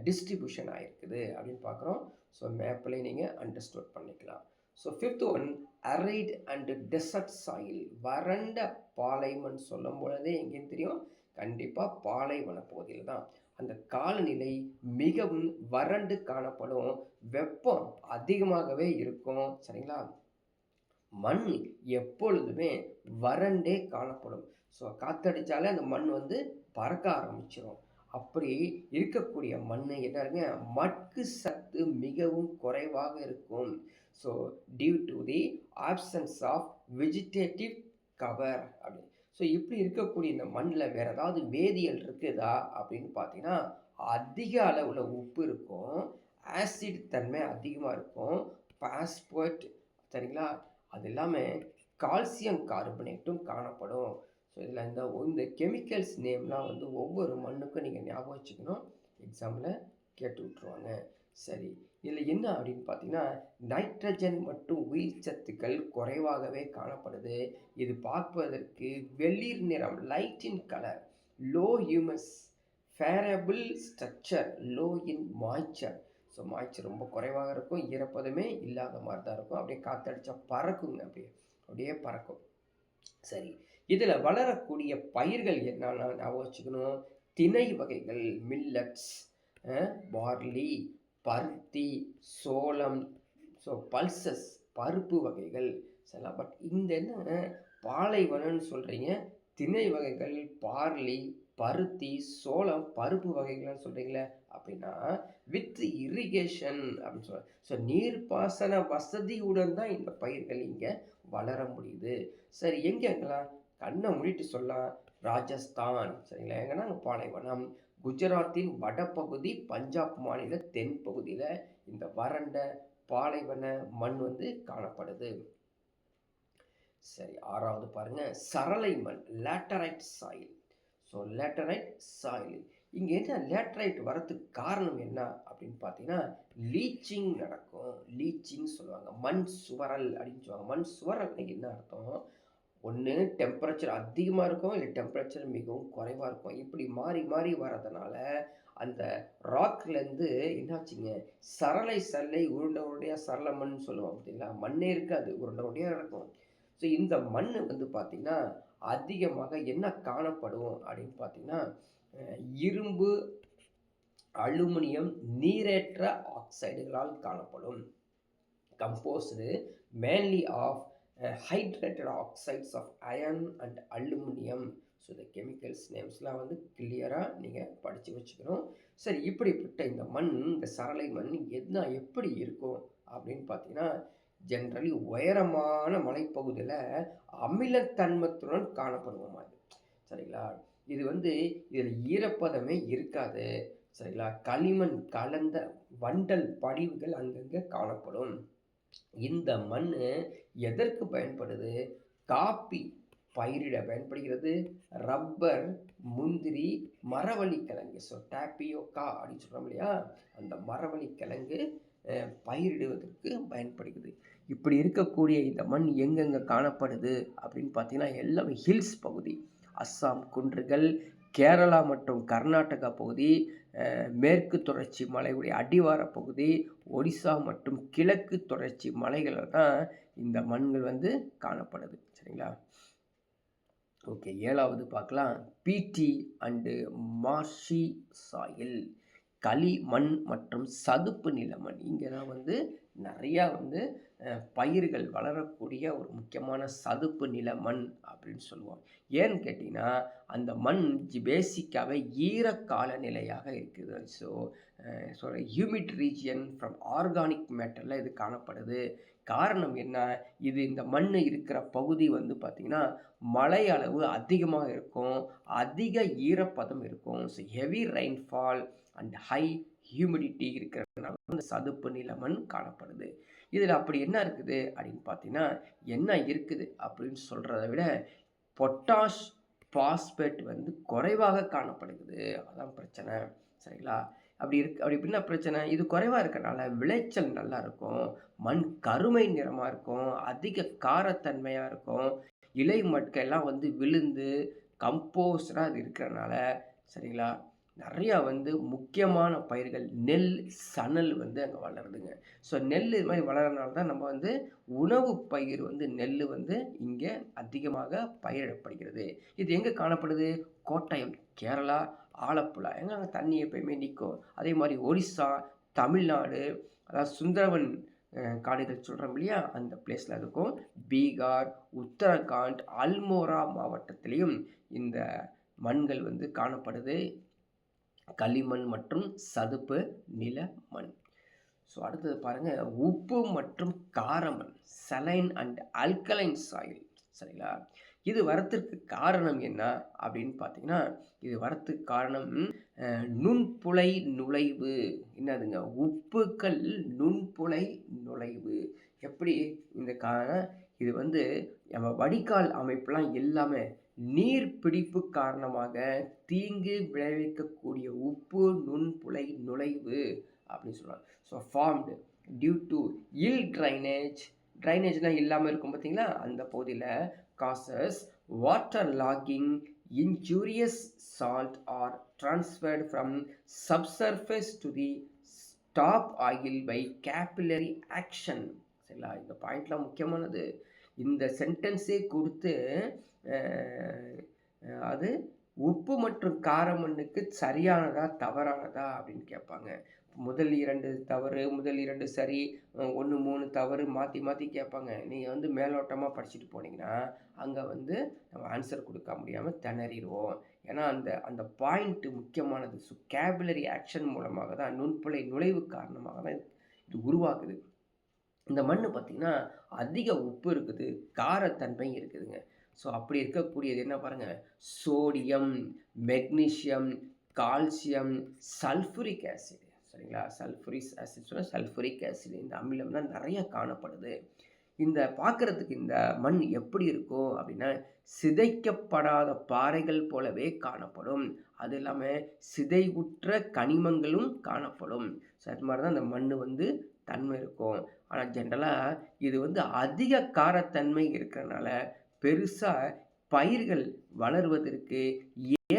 டிஸ்ட்ரிபியூஷன் ஆகிருக்குது அப்படின்னு பார்க்குறோம். ஸோ மேப்லேயே நீங்கள் அண்டர்ஸ்டாண்ட் பண்ணிக்கலாம். So fifth one, அரைட் and desert soil, வறண்ட பாலைவன் சொல்லும் பொழுதே எங்கேன்னு தெரியும், கண்டிப்பாக பாலைவன பகுதியில் தான். அந்த காலநிலை மிகவும் வறண்டு காணப்படும், வெப்பம் அதிகமாகவே இருக்கும். சரிங்களா. மண் எப்பொழுதுமே வறண்டே காணப்படும். ஸோ காற்றடிச்சாலே அந்த மண் வந்து பறக்க ஆரம்பிச்சிடும். அப்படி இருக்கக்கூடிய மண் என்னங்க, மட்கு சத்து மிகவும் குறைவாக இருக்கும். So due to the absence of vegetative cover அப்படின்னு. ஸோ இப்படி இருக்கக்கூடிய இந்த மண்ணில் வேறு ஏதாவது வேதியியல் இருக்குதா அப்படின்னு பார்த்தீங்கன்னா, அதிக அளவில் உப்பு இருக்கும், ஆசிட் தன்மை அதிகமாக இருக்கும், பாஸ்பேட், சரிங்களா, அது இல்லாமல் கால்சியம் கார்பனேட்டும் காணப்படும். ஸோ இதில் இந்த கெமிக்கல்ஸ் நேம்லாம் வந்து ஒவ்வொரு மண்ணுக்கும் நீங்கள் ஞாபகம் வச்சுக்கணும், எக்ஸாம்பிள் கேட்டு விட்ருவாங்க. சரி, இதில் என்ன அப்படின்னு பார்த்தீங்கன்னா, நைட்ரஜன் மற்றும் உயிர் சத்துக்கள் குறைவாகவே காணப்படுது. இது பார்ப்பதற்கு வெளிர் நிறம், light in colour, low humus, favourable structure, low in moisture. So moisture ரொம்ப குறைவாக இருக்கும், ஈரப்பதமே இல்லாத மாதிரி தான் இருக்கும். அப்படியே காற்றடிச்சா பறக்குங்க, அப்படியே பறக்கும். சரி, இதில் வளரக்கூடிய பயிர்கள் என்னன்னா ஞாபகம் வச்சுக்கணும், திணை வகைகள், மில்லட்ஸ், பார்லி, பருத்தி, சோளம், ஸோ பல்சஸ், பருப்பு வகைகள். சரிங்களா. பட் இந்த என்ன பாலைவனம்னு சொல்கிறீங்க, திணை வகைகள், பார்லி, பருத்தி, சோளம், பருப்பு வகைகள்னு சொல்கிறீங்களே, அப்படின்னா வித் இரிகேஷன் அப்படின்னு சொல்ல. ஸோ நீர்ப்பாசன வசதியுடன் தான் இந்த பயிர்கள் இங்கே வளர முடியுது. சரி, எங்கெங்கெல்லாம் கண்ணை மூடிட்டு சொல்லலாம், ராஜஸ்தான், சரிங்களா, எங்கன்னா பாலைவனம், குஜராத்தின் வடபகுதி, பஞ்சாப் மாநில தென் பகுதியில் இந்த வறண்ட பாலைவன மண் வந்து காணப்படுது. சரி, ஆறாவது பாருங்க, சரளை மண், laterite soil. So laterite soil, இங்கே என்ன லேட்டரைட் வரத்துக்கு காரணம் என்ன அப்படின்னு பார்த்தீங்கன்னா, லீச்சிங் நடக்கும். லீச்சிங் சொல்லுவாங்க, மண் சுவரல் அப்படின்னு சொல்லுவாங்க. மண் சுவரல் என்ன அர்த்தம், ஒன்று டெம்பரேச்சர் அதிகமாக இருக்கும், இல்லை டெம்பரேச்சர் மிகவும் குறைவாக இருக்கும். இப்படி மாறி மாறி வர்றதுனால அந்த ராக்லேருந்து என்னாச்சுங்க, சரளை உருண்டை சரள மண் சொல்லுவோம் பார்த்தீங்களா, மண்ணே இருக்காது, உருண்டை இருக்கும். ஸோ இந்த மண் வந்து பார்த்திங்கன்னா அதிகமாக என்ன காணப்படும் அப்படின்னு பார்த்தீங்கன்னா, இரும்பு, அலுமினியம், நீரேற்ற ஆக்சைடுகளால் காணப்படும். Composed mainly of hydrated oxides of iron and aluminium. So இந்த கெமிக்கல்ஸ் நேம்ஸ்லாம் வந்து கிளியராக நீங்கள் படித்து வச்சுக்கணும். சரி, இப்படிப்பட்ட இந்த மண், இந்த சரளை மண் எப்படி இருக்கும் அப்படின்னு பார்த்தீங்கன்னா, ஜென்ரலி உயரமான மலைப்பகுதியில் அமிலத்தன்மத்துடன் காணப்படுவோம். சரிங்களா. இது வந்து இதில் ஈரப்பதமே இருக்காது. சரிங்களா. களிமண் கலந்த வண்டல் படிவுகள் அங்கங்கே காணப்படும். இந்த மண் எதற்கு பயன்படுது, காப்பி பயிரிட பயன்படுகிறது, ரப்பர், முந்திரி, மரவள்ளி கிழங்கு, ஸோ டாப்பியோக்கா அப்படின்னு சொல்கிறோம் இல்லையா, அந்த மரவள்ளி கிழங்கு பயிரிடுவதற்கு பயன்படுகிறது. இப்படி இருக்கக்கூடிய இந்த மண் எங்கெங்கே காணப்படுது அப்படின்னு பார்த்தீங்கன்னா, எல்லாமே ஹில்ஸ் பகுதி, அஸ்ஸாம் குன்றுகள், கேரளா மற்றும் கர்நாடகா பகுதி, மேற்கு தொடர்ச்சி மலையுடைய அடிவார பகுதி, ஒடிசா மற்றும் கிழக்கு தொடர்ச்சி மலைகளில் தான் இந்த மண்கள் வந்து காணப்படுது. சரிங்களா? ஓகே, 7வது பார்க்கலாம். PT and marshy soil. களிமண் மற்றும் சதுப்பு நிலமண். இங்கே தான் வந்து நிறையா வந்து பயிர்கள் வளரக்கூடிய ஒரு முக்கியமான சதுப்பு நில மண் அப்படின்னு சொல்லுவோம். ஏன்னு கேட்டிங்கன்னா, அந்த மண் பேசிக்காகவே ஈரக்கால நிலையாக இருக்குது. So humid region from organic மேட்டரில் இது காணப்படுது. காரணம் என்ன? இது இந்த மண் இருக்கிற பகுதி வந்து பார்த்திங்கன்னா, மழை அளவு அதிகமாக இருக்கும், அதிக ஈரப்பதம் இருக்கும். So heavy rainfall and high humidity இருக்கிறதுனால அந்த சதுப்பு நில மண் காணப்படுது. இதில் அப்படி என்ன இருக்குது அப்படின்னு பார்த்தீங்கன்னா, என்ன இருக்குது அப்படின்னு சொல்கிறத விட பொட்டாஷ், பாஸ்பேட் வந்து குறைவாக காணப்படுகிறது. அதான் பிரச்சனை. சரிங்களா? அப்படி என்ன பிரச்சனை? இது குறைவாக இருக்கிறனால விளைச்சல் நல்லா இருக்கும், மண் கருமை நிறமாக இருக்கும், அதிக காரத்தன்மையாக இருக்கும், இலை மட்கெல்லாம் வந்து விழுந்து கம்போஸ்டாக அது இருக்கிறனால, சரிங்களா, நிறையா வந்து முக்கியமான பயிர்கள் நெல், சணல் வந்து அங்கே வளருதுங்க. ஸோ நெல் இது மாதிரி வளர்கிறனால தான் நம்ம வந்து உணவு பயிர் வந்து நெல் வந்து இங்கே அதிகமாக பயிரிடப்படுகிறது. இது எங்கே காணப்படுது? கோட்டயம், கேரளா, ஆலப்புழா, எங்கே அங்கே தண்ணி எப்பயுமே நிற்கும். அதே மாதிரி ஒடிசா, தமிழ்நாடு, அதாவது சுந்தரவன் காடுகள் சொல்கிறோம் இல்லையா, அந்த பிளேஸில் இருக்கும். பீகார், உத்தரகாண்ட், அல்மோரா மாவட்டத்திலையும் இந்த மண்கள் வந்து காணப்படுது. களிமண் மற்றும் சதுப்பு நில மண். ஸோ அடுத்தது பாருங்கள், உப்பு மற்றும் காரமண், சலைன் அண்ட் அல்கலைன் சாயில். சரிங்களா? இது வரத்திற்கு காரணம் என்ன அப்படின்னு பார்த்தீங்கன்னா, இது வரத்துக்கு காரணம் நுண்புழை நுழைவு. என்னதுங்க? உப்புக்கள் நுண்புழை நுழைவு. எப்படி இந்த இது வந்து நம்ம வடிகால் அமைப்புலாம் எல்லாமே நீர் பிடிப்பு காரணமாக தீங்கு விளைவிக்கக்கூடிய உப்பு நுண்புழை நுழைவு அப்படின்னு சொல்லுவாங்க. So formed due to ill ட்ரைனேஜ்லாம் இல்லாமல் இருக்கும் பார்த்தீங்களா, அந்த பகுதியில் causes water logging, injurious salt are transferred from subsurface to the top oil by capillary action. சரிங்களா? இந்த பாயிண்ட்லாம் முக்கியமானது. இந்த சென்டென்ஸே கொடுத்து அது உப்பு மற்றும் காரமண்ணுக்கு சரியானதா தவறானதா அப்படின்னு கேட்பாங்க. முதல் 2 தவறு, முதல் 2 சரி, 1 3 தவறு மாற்றி மாற்றி கேட்பாங்க. நீங்கள் வந்து மேலோட்டமாக படிச்சுட்டு போனீங்கன்னா அங்கே வந்து நம்ம ஆன்சர் கொடுக்க முடியாமல் திணறிடுவோம். ஏன்னா அந்த அந்த பாயிண்ட்டு முக்கியமானது. ஸோ கேபிலரி ஆக்ஷன் மூலமாக தான், நுண்புழை நுழைவு காரணமாக தான் இது உருவாகுது. இந்த மண் பார்த்திங்கன்னா அதிக உப்பு இருக்குது, காரத்தன்மை இருக்குதுங்க. ஸோ அப்படி இருக்கக்கூடியது என்ன பாருங்கள், sodium, magnesium, calcium, sulphuric acid. சரிங்களா? சல்ஃபுரிக் ஆசிட் சொன்னால் சல்ஃபுரிக் ஆசிட், இந்த அமிலம் தான் நிறைய காணப்படுது. இந்த பார்க்குறதுக்கு இந்த மண் எப்படி இருக்கும் அப்படின்னா, சிதைக்கப்படாத பாறைகள் போலவே காணப்படும். அது இல்லாமல் சிதைவுற்ற கனிமங்களும் காணப்படும். ஸோ அது மாதிரி தான் இந்த மண் வந்து தன்மை இருக்கும். ஆனால் ஜென்ரலாக இது வந்து அதிக காரத்தன்மை இருக்கிறனால பெருசாக பயிர்கள் வளர்வதற்கு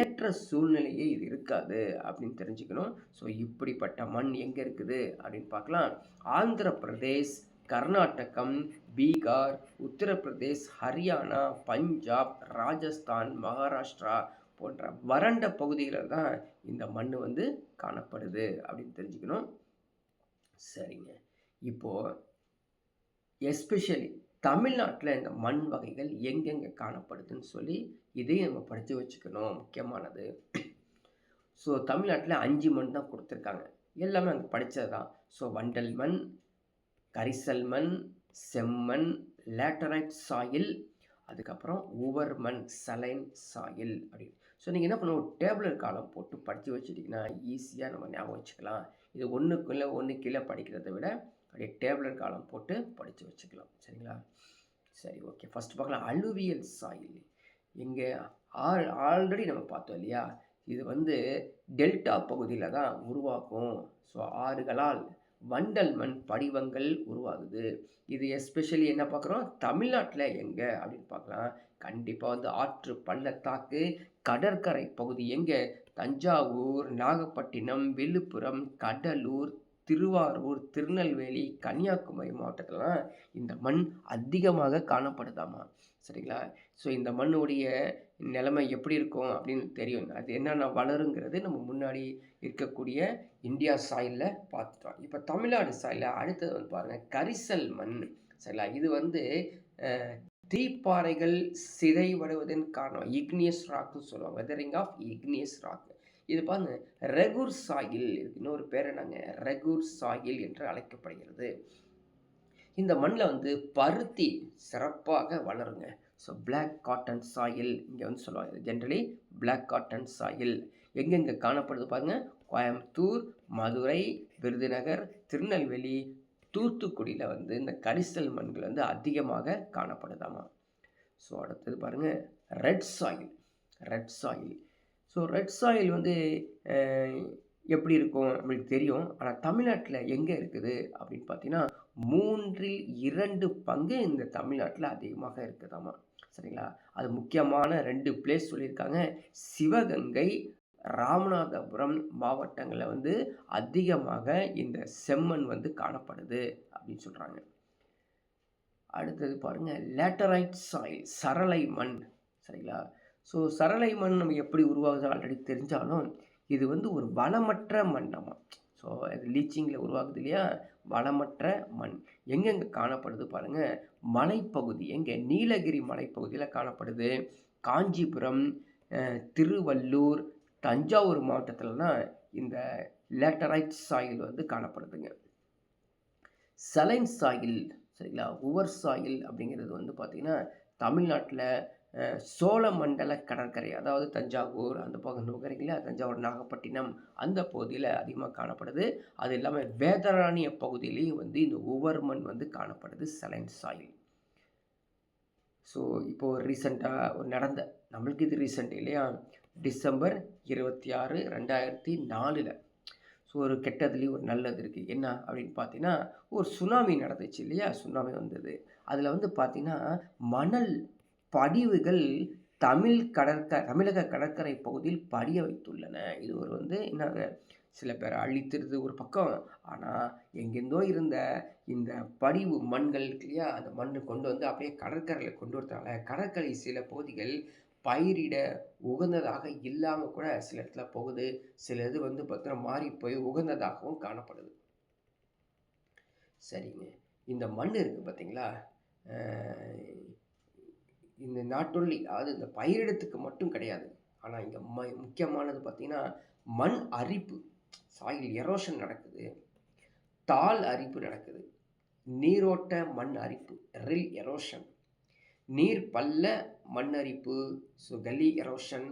ஏற்ற சூழ்நிலையே இது இருக்காது அப்படின்னு தெரிஞ்சுக்கணும். ஸோ இப்படிப்பட்ட மண் எங்கே இருக்குது அப்படின்னு பார்க்கலாம். ஆந்திர பிரதேஷ், கர்நாடகம், பீகார், உத்தரப்பிரதேஷ், ஹரியானா, பஞ்சாப், ராஜஸ்தான், மகாராஷ்டிரா போன்ற வறண்ட பகுதிகளில் தான் இந்த மண் வந்து காணப்படுது அப்படின்னு தெரிஞ்சுக்கணும். சரிங்க, இப்போது எஸ்பெஷலி தமிழ்நாட்டில் இந்த மண் வகைகள் எங்கெங்கே காணப்படுதுன்னு சொல்லி இதையும் நம்ம படித்து வச்சுக்கணும், முக்கியமானது. ஸோ தமிழ்நாட்டில் 5 மண் தான் கொடுத்துருக்காங்க, எல்லாமே அங்கே படித்தது தான். ஸோ வண்டல் மண், கரிசல் மண், செம்மண், லேட்டரைட் சாயில், அதுக்கப்புறம் உவர் மண், சலைன் சாயில் அப்படின்னு. ஸோ நீங்கள் என்ன பண்ணுவோம், டேபிளர் காலம் போட்டு படித்து வச்சுட்டிங்கன்னா ஈஸியாக நம்ம ஞாபகம் வச்சுக்கலாம். இது ஒன்றுக்குள்ளே ஒன்று கீழே படிக்கிறத விட அப்படியே டேபிளர் காலம் போட்டு படித்து வச்சுக்கலாம். சரிங்களா? சரி, ஓகே. ஃபஸ்ட்டு பார்க்கலாம், அலுவியல் சாயில். இங்கே ஆல்ரெடி நம்ம பார்த்தோம் இல்லையா, இது வந்து டெல்டா பகுதியில் தான் உருவாகும். ஸோ ஆறுகளால் வண்டல் மண் படிவங்கள் உருவாகுது. இது எஸ்பெஷலி என்ன பார்க்குறோம், தமிழ்நாட்டில் எங்கே அப்படின்னு பார்க்கலாம், கண்டிப்பாக வந்து ஆற்று பள்ளத்தாக்கு, கடற்கரை பகுதி எங்கே? தஞ்சாவூர், நாகப்பட்டினம், விழுப்புரம், கடலூர், திருவாரூர், திருநெல்வேலி, கன்னியாகுமரி மாவட்டத்திலலாம் இந்த மண் அதிகமாக காணப்படுதாமா. சரிங்களா? ஸோ இந்த மண்ணுடைய நிலைமை எப்படி இருக்கும் அப்படின்னு தெரியும். அது என்னென்ன வளருங்கிறது நம்ம முன்னாடி இருக்கக்கூடிய இந்தியா சாயிலில் பார்த்துட்டோம். இப்போ தமிழ்நாடு சாயிலில் அடுத்தது வந்து பாருங்கள், கரிசல் மண். சரிங்களா? இது வந்து தீப்பாறைகள் சிதைவடைவதன் காரணம் இக்னியஸ் ராக்னு சொல்லுவாங்க. Weathering of igneous rock. இது பாருங்க, ரெகுர் சாயில். இதுக்கு இன்னொரு பேர் என்னங்க? ரெகுர் சாயில் என்று அழைக்கப்படுகிறது. இந்த மண்ணில் வந்து பருத்தி சிறப்பாக வளருங்க. ஸோ பிளாக் காட்டன் சாயில் இங்கே வந்து சொல்லுவாங்க. ஜென்ரலி பிளாக் காட்டன் சாயில் எங்கெங்கே காணப்படுது பாருங்கள். கோயம்புத்தூர், மதுரை, விருதுநகர், திருநெல்வேலி, தூத்துக்குடியில் வந்து இந்த கரிசல் மண்கள் வந்து அதிகமாக காணப்படுதாமா. ஸோ அடுத்தது பாருங்கள், red soil. Red soil. So red soil வந்து எப்படி இருக்கும் நம்மளுக்கு தெரியும். ஆனால் தமிழ்நாட்டில் எங்கே இருக்குது அப்படின்னு பார்த்தீங்கன்னா 2/3 பங்கு இந்த தமிழ்நாட்டில் அதிகமாக இருக்குதாமா. சரிங்களா? அது முக்கியமான 2 பிளேஸ் சொல்லியிருக்காங்க. சிவகங்கை, ராமநாதபுரம் மாவட்டங்களில் வந்து அதிகமாக இந்த செம்மண் வந்து காணப்படுது அப்படின்னு சொல்கிறாங்க. அடுத்தது பாருங்கள், லேட்டரைட் சாயில், சரளை மண். சரிங்களா? ஸோ சரளை மண் நம்ம எப்படி உருவாகுது ஆல்ரெடி தெரிஞ்சாலும் இது வந்து ஒரு வளமற்ற மண்ணாமா. ஸோ அது லீச்சிங்கில் உருவாகுது இல்லையா, வளமற்ற மண். எங்கெங்கே காணப்படுது பாருங்கள், மலைப்பகுதி. எங்கே? நீலகிரி மலைப்பகுதியில் காணப்படுது. காஞ்சிபுரம், திருவள்ளூர், தஞ்சாவூர் மாவட்டத்தில் தான் இந்த லேட்டரைட் சாயில் வந்து காணப்படுதுங்க. Saline soil. சரிங்களா? உவர் சாயில் அப்படிங்கிறது வந்து பார்த்திங்கன்னா தமிழ்நாட்டில் சோழமண்டல கடற்கரை, அதாவது தஞ்சாவூர் அந்த பக்கம் நுகரிங்களா, தஞ்சாவூர், நாகப்பட்டினம் அந்த பகுதியில் அதிகமாக காணப்படுது. அது இல்லாமல் வேதராணிய பகுதியிலையும் வந்து இந்த உவர் மண் வந்து காணப்படுது, சலைன் சாயில். ஸோ இப்போது ரீசெண்டாக நடந்த, நம்மளுக்கு இது ரீசெண்ட் இல்லையா, டிசம்பர் 26, 2004. ஸோ ஒரு கெட்டதுலேயும் ஒரு நல்லது இருக்குது. என்ன அப்படின்னு பார்த்தீங்கன்னா, ஒரு சுனாமி நடந்துச்சு இல்லையா, சுனாமி வந்தது. அதில் வந்து பார்த்திங்கன்னா மணல் படிவுகள் தமிழக கடற்கரை பகுதியில் படிய வைத்துள்ளன. இது ஒரு வந்து என்ன, சில பேர் அழித்திருது ஒரு பக்கம். ஆனால் எங்கெந்தோ இருந்த இந்த படிவு மண்கள் இருக்கு இல்லையா, அந்த மண்ணை கொண்டு வந்து அப்படியே கடற்கரையில் கொண்டு வரதுனால கடற்கரை சில பகுதிகள் பயிரிட உகந்ததாக இல்லாமல் கூட சில இடத்துல போகுது. சில இது வந்து பார்த்தீங்கன்னா மாறி போய் உகந்ததாகவும் காணப்படுது. சரிங்க, இந்த மண் இருக்குது பார்த்தீங்களா, இந்த நாட் ஒன்லி, அதாவது இந்த பயிரிடத்துக்கு மட்டும் கிடையாது. ஆனால் இங்கே முக்கியமானது பார்த்திங்கன்னா மண் அரிப்பு, சாயில் எரோஷன் நடக்குது, தாள் அரிப்பு நடக்குது, நீரோட்ட மண் அரிப்பு, ரில் எரோஷன், நீர் பல்ல மண் அரிப்பு, so gully erosion,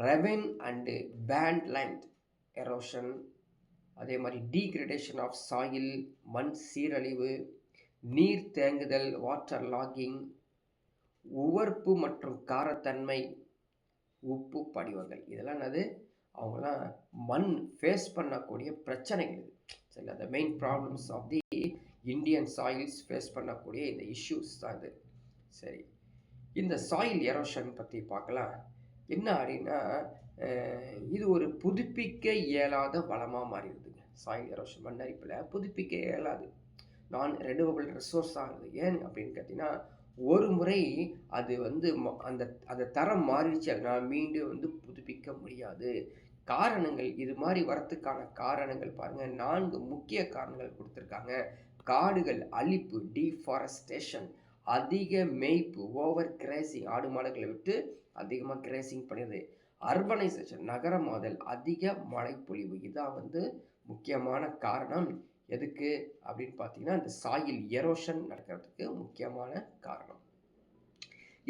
ravine and band line erosion, அதே மாதிரி டீக்ரடேஷன் ஆஃப் சாயில், மண் சீரழிவு, நீர் தேங்குதல், வாட்டர் லாகிங், உவர்ப்பு மற்றும் காரத்தன்மை, உப்பு படிவங்கள். இதெல்லாம் என்னது, அவங்களாம் மண் ஃபேஸ் பண்ணக்கூடிய பிரச்சனைகள் இது. சரி, அந்த main problems of the Indian soils face பண்ணக்கூடிய இந்த இஷ்யூஸ் தான் இது. சரி, இந்த சாயில் எரோஷன் பற்றி பார்க்கலாம். என்ன அப்படின்னா, இது ஒரு புதுப்பிக்க இயலாத வளமாக மாறிடுதுங்க. சாயில் எரோஷன் மண் அரிப்பில் புதுப்பிக்க இயலாது, நான் ரெனியூவபிள் ரிசோர்ஸ் ஆகுது. ஏன் அப்படின்னு கேட்டிங்கன்னா, ஒரு முறை அது வந்து அந்த தரம் மாறிடுச்சு அப்படின்னா மீண்டும் வந்து புதுப்பிக்க முடியாது. காரணங்கள், இது மாதிரி வரத்துக்கான காரணங்கள் பாருங்கள், 4 முக்கிய காரணங்கள் கொடுத்துருக்காங்க. காடுகள் அழிப்பு, டீஃபாரஸ்டேஷன், அதிக மேய்ப்பு, ஓவர் கிரேசிங், ஆடு மாடுகளை விட்டு அதிகமாக கிரேசிங் பண்ணிடுது, அர்பனைசேஷன், நகரமாதல், அதிக மழைப்பொழிவு. இதான் வந்து முக்கியமான காரணம். எதுக்கு அப்படின்னு பார்த்தீங்கன்னா, இந்த சாயில் எரோஷன் நடக்கிறதுக்கு முக்கியமான காரணம்.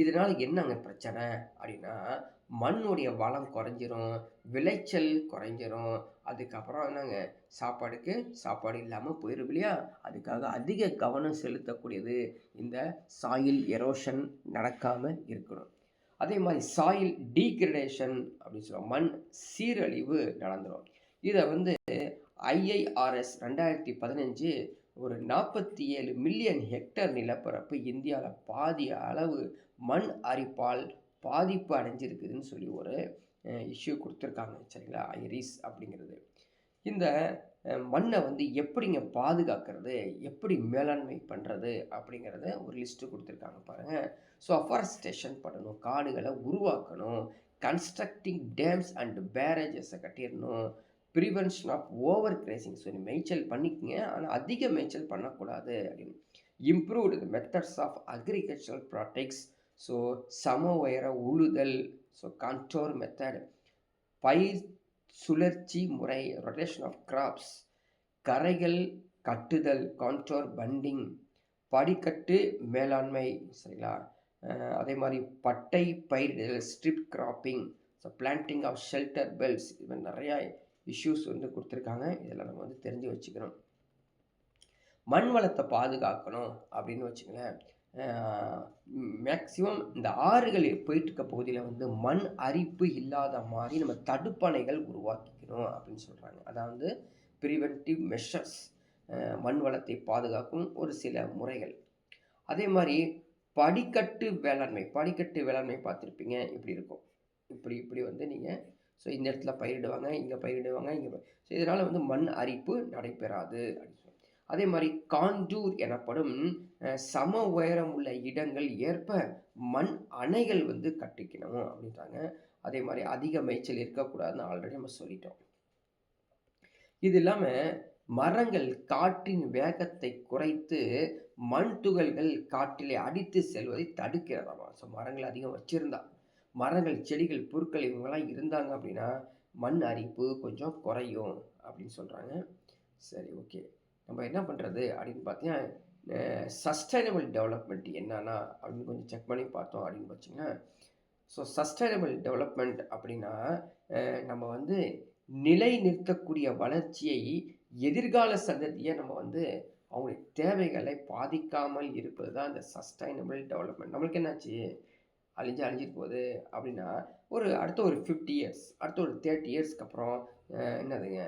இதனால் என்னங்க பிரச்சனை அப்படின்னா, மண்ணுடைய வளம் குறைஞ்சிரும், விளைச்சல் குறைஞ்சிரும், அதுக்கப்புறம் என்னங்க, சாப்பாடு இல்லாமல் போயிடும் இல்லையா. அதுக்காக அதிக கவனம் செலுத்தக்கூடியது இந்த சாயில் எரோஷன் நடக்காமல் இருக்கணும். அதே மாதிரி சாயில் டீக்ரடேஷன் அப்படின்னு சொல்லுவோம், மண் சீரழிவு நடந்துடும். இதை வந்து IIRS 2015 ஒரு 47 மில்லியன் ஹெக்டேர் நிலப்பரப்பு இந்தியாவில் பாதி அளவு மண் அரிப்பால் பாதிப்பு அடைஞ்சிருக்குதுன்னு சொல்லி ஒரு இஷ்யூ கொடுத்துருக்காங்க. சரிங்களா, ஐரிஸ் அப்படிங்கிறது. இந்த மண்ணை வந்து எப்படிங்க பாதுகாக்கிறது, எப்படி மேலாண்மை பண்ணுறது அப்படிங்கிறத ஒரு லிஸ்ட்டு கொடுத்துருக்காங்க பாருங்கள். ஸோ அஃபாரஸ்டேஷன் பண்ணணும், காடுகளை உருவாக்கணும், கன்ஸ்ட்ரக்டிங் டேம்ஸ் அண்ட் பேரேஜஸை கட்டிடணும், prevention of over grazing. So மேய்ச்சல் பண்ணிக்கங்க, ஆனால் அதிக மேய்ச்சல் பண்ணக்கூடாது அப்படின்னு. Improved methods of agricultural products. So சம உயர உழுதல், ஸோ கான்டோர் மெத்தட், பயிர் சுழற்சி முறை, ரொட்டேஷன் ஆஃப் கிராப்ஸ், கரைகள் கட்டுதல், கான்டோர் பண்டிங், படிக்கட்டு மேலாண்மை. சரிங்களா, அதே மாதிரி பட்டை பயிரிடுதல், strip cropping, so planting of shelter belts. இது நிறையா இஷ்யூஸ் வந்து கொடுத்துருக்காங்க. இதெல்லாம் நம்ம வந்து தெரிஞ்சு வச்சுக்கணும். மண் வளத்தை பாதுகாக்கணும் அப்படின்னு வச்சுங்களேன். மேக்சிமம் இந்த ஆறுகள் போயிட்டு இருக்க பகுதியில் வந்து மண் அரிப்பு இல்லாத மாதிரி நம்ம தடுப்பணைகள் உருவாக்கிக்கணும் அப்படின்னு சொல்கிறாங்க. அதாவது ப்ரிவென்டிவ் மெஷர்ஸ், மண் வளத்தை பாதுகாக்கும் ஒரு சில முறைகள். அதே மாதிரி படிக்கட்டு வேளாண்மை பார்த்துருப்பீங்க. இப்படி இருக்கும், இப்படி வந்து நீங்கள் ஸோ இந்த இடத்துல பயிரிடுவாங்க, இங்கே பயிரிடுவாங்க, ஸோ இதனால் வந்து மண் அரிப்பு நடைபெறாது அப்படின்னு சொல்லி. அதே மாதிரி காண்டூர் எனப்படும் சம உயரம் உள்ள இடங்கள் ஏற்ப மண் அணைகள் வந்து கட்டிக்கணும் அப்படின்றாங்க. அதே மாதிரி அதிக மேய்ச்சல் இருக்கக்கூடாதுன்னு ஆல்ரெடி நம்ம சொல்லிட்டோம். இது இல்லாமல் மரங்கள் காற்றின் வேகத்தை குறைத்து மண் துகள்கள் காற்றிலே அடித்து செல்வதை தடுக்கிறதாமா. ஸோ மரங்கள் அதிகம் வச்சிருந்தா, மரங்கள் செடிகள் புற்கள் இவங்கெல்லாம் இருந்தாங்க அப்படின்னா மண் அரிப்பு கொஞ்சம் குறையும் அப்படின்னு சொல்கிறாங்க. சரி, ஓகே. நம்ம என்ன பண்ணுறது அப்படின்னு பார்த்தீங்கன்னா, சஸ்டைனபிள் டெவலப்மெண்ட் என்னன்னா அப்படின்னு கொஞ்சம் செக் பண்ணி பார்த்தோம் அப்படின்னு பார்த்தீங்கன்னா, ஸோ சஸ்டைனபிள் டெவலப்மெண்ட் அப்படின்னா நம்ம வந்து நிலை நிறுத்தக்கூடிய வளர்ச்சியை எதிர்கால சந்ததியை நம்ம வந்து அவங்களுடைய தேவைகளை பாதிக்காமல் இருப்பது தான் இந்த சஸ்டைனபிள் டெவலப்மெண்ட். நம்மளுக்கு என்னாச்சு, அழிஞ்சிட்டு போகுது அப்படின்னா அடுத்த ஒரு 50 இயர்ஸ், அடுத்த ஒரு 30 இயர்ஸ்க்கு அப்புறம் என்னதுங்க,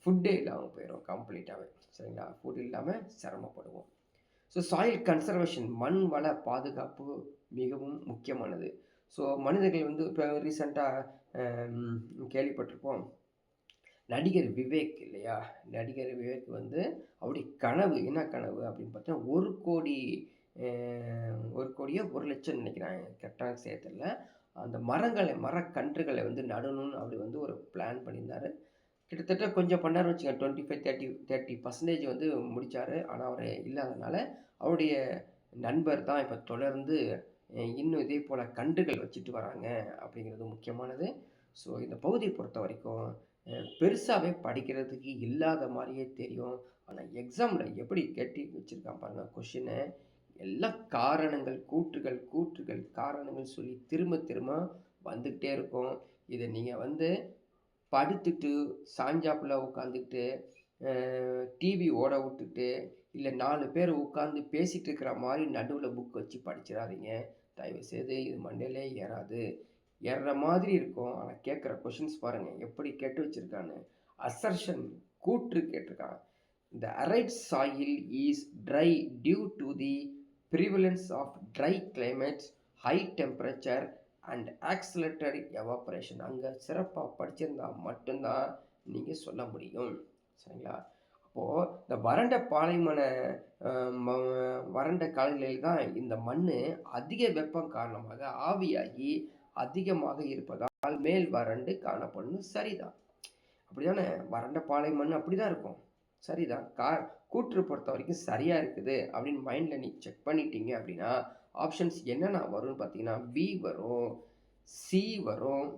ஃபுட்டே இல்லாமல் போயிடும் கம்ப்ளீட்டாகவே. சரிங்களா, ஃபுட் இல்லாமல் சிரமப்படுவோம். ஸோ சாயில் கன்சர்வேஷன், மண் வள பாதுகாப்பு மிகவும் முக்கியமானது. ஸோ மனிதர்கள் வந்து இப்போ ரீசெண்டாக கேள்விப்பட்டிருப்போம், நடிகர் விவேக் இல்லையா, நடிகர் விவேக் வந்து அவருடைய கனவு என்ன கனவு அப்படின்னு பார்த்தா 1 கோடி 1,00,00,000 நினைக்கிறாங்க, கரெக்டாக சேர்த்துல அந்த மரக்கன்றுகளை வந்து நடணும்னு அப்படி வந்து ஒரு பிளான் பண்ணியிருந்தார். கிட்டத்தட்ட கொஞ்சம் பண்ணார் வச்சுங்க, 25-30% வந்து முடித்தார். ஆனால் அவர் இல்லாதனால அவருடைய நண்பர் தான் இப்போ தொடர்ந்து இன்னும் இதே போல் கன்றுகள் வச்சுட்டு வராங்க அப்படிங்கிறது முக்கியமானது. ஸோ இந்த பகுதியை பொறுத்த வரைக்கும் பெருசாகவே படிக்கிறதுக்கு இல்லாத மாதிரியே தெரியும். ஆனால் எக்ஸாமில் எப்படி கேட்டி வச்சுருக்கான் பாருங்கள் கொஷினை, எல்லாம் கூற்றுகள் காரணங்கள் சொல்லி திரும்ப வந்துக்கிட்டே இருக்கும். இதை நீங்கள் வந்து படுத்துட்டு சாஞ்சாப்பில் உட்காந்துக்கிட்டு டிவி ஓட விட்டுட்டு இல்லை 4 பேர் உட்காந்து பேசிகிட்டு இருக்கிற மாதிரி நடுவில் புக் வச்சு படிச்சிடாதீங்க தயவுசெய்து. இது மண்டையிலே ஏறுற மாதிரி இருக்கும். ஆனால் கேட்குற கொஷின்ஸ் பாருங்கள் எப்படி கேட்டு வச்சுருக்கான்னு. அசர்ஷன், கூற்று கேட்டிருக்கான். The arid soil is dry due to the prevalence of dry climate, high temperature and accelerated evaporation. அங்கே சிறப்பாக படிச்சிருந்தா மட்டும்தான் நீங்கள் சொல்ல முடியும். சரிங்களா, அப்போது இந்த வறண்ட காலநிலையில் தான் இந்த மண் அதிக வெப்பம் காரணமாக ஆவியாகி அதிகமாக இருப்பதால் மேல் வறண்டு காணப்படும். சரிதான், அப்படிதானே, வறண்ட பாலை மண் அப்படி தான் இருக்கும். சரிதான், கூற்று பொறுத்த வரைக்கும் சரியாக இருக்குது அப்படின்னு மைண்டில் நீ செக் பண்ணிட்டீங்க அப்படின்னா ஆப்ஷன்ஸ் என்னென்ன வரும்னு பார்த்தீங்கன்னா பி வரும், சி வரும்,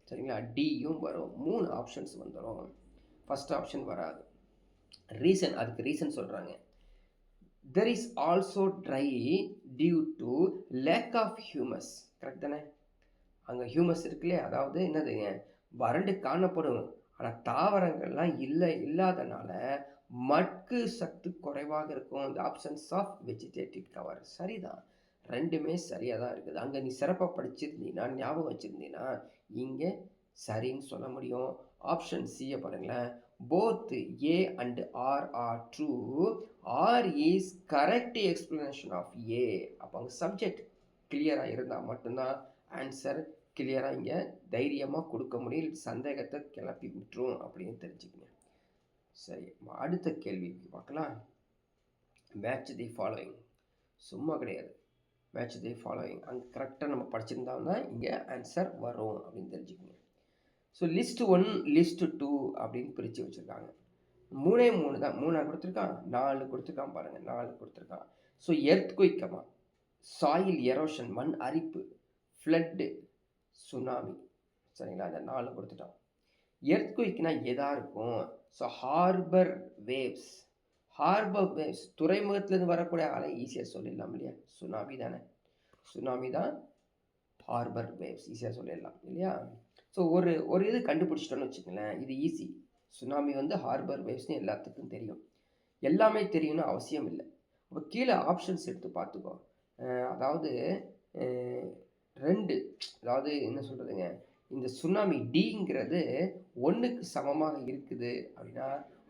சரிங்களா, டியும் வரும். 3 ஆப்ஷன்ஸ் வந்துடும். ஃபஸ்ட் ஆப்ஷன் வராது. அதுக்கு ரீசன் சொல்கிறாங்க. There is also dry due to lack of humus. Correct தானே, அங்கே ஹியூமஸ் இருக்குல்லையே, அதாவது என்னதுங்க, வறண்டு காணப்படும். ஆனால் தாவரங்கள்லாம் இல்லாதனால மட்கு சத்து குறைவாக இருக்கும். இந்த ஆப்ஷன்ஸ் ஆஃப் வெஜிடேட்டிவ் கவர். சரிதான், ரெண்டுமே சரியாக தான் இருக்குது. அங்கே நீ சிறப்பாக படிச்சிருந்தீங்கன்னா, ஞாபகம் வச்சுருந்தீங்கன்னா, இங்கே சரின்னு சொல்ல முடியும். ஆப்ஷன் சியை பாருங்களேன். Both A and R are true. R is correct explanation of A. அப்போ அங்கே சப்ஜெக்ட் கிளியராக இருந்தால் மட்டும்தான் ஆன்சர் கிளியராக இங்கே தைரியமாக கொடுக்க முடியும். சந்தேகத்தை கிளப்பி விட்டுரும் அப்படின்னு தெரிஞ்சுக்கங்க. சரி, அடுத்த கேள்விக்கு பார்க்கலாம். Match the following. சும்மா கிடையாது, மேட்ச் தி ஃபாலோயிங். அங்கே கரெக்டாக நம்ம படிச்சிருந்தோம்னா இங்கே ஆன்சர் வரும் அப்படின்னு தெரிஞ்சுக்கோங்க. ஸோ லிஸ்ட் 1 லிஸ்ட் 2 அப்படின்னு பிரித்து வச்சுருக்காங்க. 3 தான். 3 கொடுத்துருக்கான், 4 கொடுத்துருக்கான் பாருங்கள், 4 கொடுத்துருக்கான். ஸோ எர்த்குயிக்கமா, சாயில் எரோஷன் மண் அரிப்பு, ஃப்ளட்டு, சுனாமி. சரிங்களா, அந்த 4 கொடுத்துட்டான். எர்த்குயிக்னா எதாக இருக்கும்? So harbour waves. Harbour waves துறைமுகத்துலேருந்து வரக்கூடிய அலை ஈஸியாக சொல்லிடலாம் இல்லையா? சுனாமி தானே, சுனாமி தான் ஹார்பர் வேவ்ஸ், ஈஸியாக சொல்லிடலாம் இல்லையா? ஸோ ஒரு இது கண்டுபிடிச்சிட்டோன்னு வச்சுக்கங்களேன், இது ஈஸி. சுனாமி வந்து ஹார்பர் வேவ்ஸ்னு எல்லாத்துக்கும் தெரியும். எல்லாமே தெரியும்னு அவசியம் இல்லை. அப்போ கீழே ஆப்ஷன்ஸ் எடுத்து பார்த்துக்கோ. அதாவது 2, அதாவது என்ன சொல்கிறதுங்க, இந்த சுனாமி டிங்கிறது 1க்கு சமமாக இருக்குது அப்படின்னா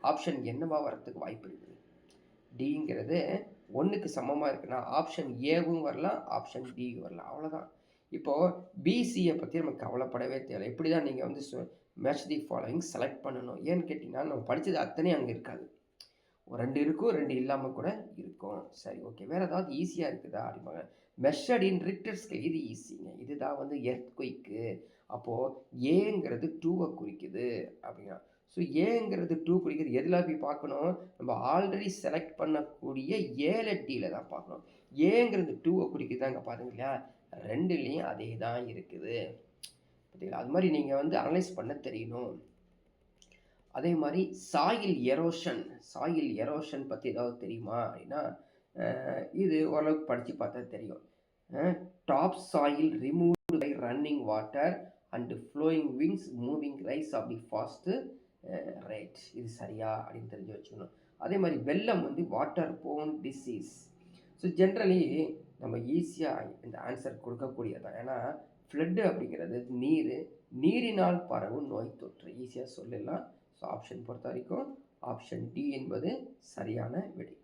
ஆப்ஷன் என்னவா வரத்துக்கு வாய்ப்பு இருக்குது? டிங்கிறது 1க்கு சமமாக இருக்குன்னா ஆப்ஷன் ஏவும் வரலாம், ஆப்ஷன் டி வரலாம், அவ்வளோதான். இப்போது பிசியை பற்றி நமக்கு கவலைப்படவே தேவை. இப்படி தான் நீங்கள் வந்து மேட்ச் தி ஃபாலோயிங் செலக்ட் பண்ணணும். ஏன்னு கேட்டிங்கன்னா நம்ம படித்தது அத்தனை அங்கே இருக்காது. 2 இருக்கும், 2 இல்லாமல் கூட இருக்கும். சரி, ஓகே. வேறு ஏதாவது ஈஸியாக இருக்குதா அப்படிம்பாங்க. மெஷர்ட் இன் ரிக்டர் ஸ்கேல், இது ஈஸிங்க. இதுதான் வந்து எர்த்குயிக்கு. அப்போது ஏங்கிறது 2வை குறிக்குது அப்படின்னா, ஸோ ஏங்கிறது 2 குறிக்கிறது எதில் போய் பார்க்கணும்? நம்ம ஆல்ரெடி செலக்ட் பண்ணக்கூடிய ஏல டியில் தான் பார்க்கணும். ஏங்கிறது 2வை குறிக்குது தான். இங்கே பாருங்க இல்லையா, 2லேயும் அதே தான் இருக்குது. பார்த்தீங்களா? அது மாதிரி நீங்கள் வந்து அனலைஸ் பண்ண தெரியணும். அதே மாதிரி சாயில் எரோஷன் பற்றி ஏதாவது தெரியுமா அப்படின்னா, இது ஓரளவுக்கு படித்து பார்த்தா தெரியும். Top soil removed by running water and flowing wings moving rise of the fast right. இது சரியா அப்படின்னு தெரிஞ்சு வச்சுக்கணும். அதே மாதிரி வெள்ளம் வந்து water borne disease. So generally நம்ம ஈஸியாக இந்த ஆன்சர் கொடுக்கக்கூடியதான். ஏன்னா ஃப்ளட்டு அப்படிங்கிறது நீரினால் பரவும் நோய் தொற்று, ஈஸியாக சொல்லலாம். ஸோ ஆப்ஷன் பொறுத்த வரைக்கும் ஆப்ஷன் டி என்பது சரியான விடை.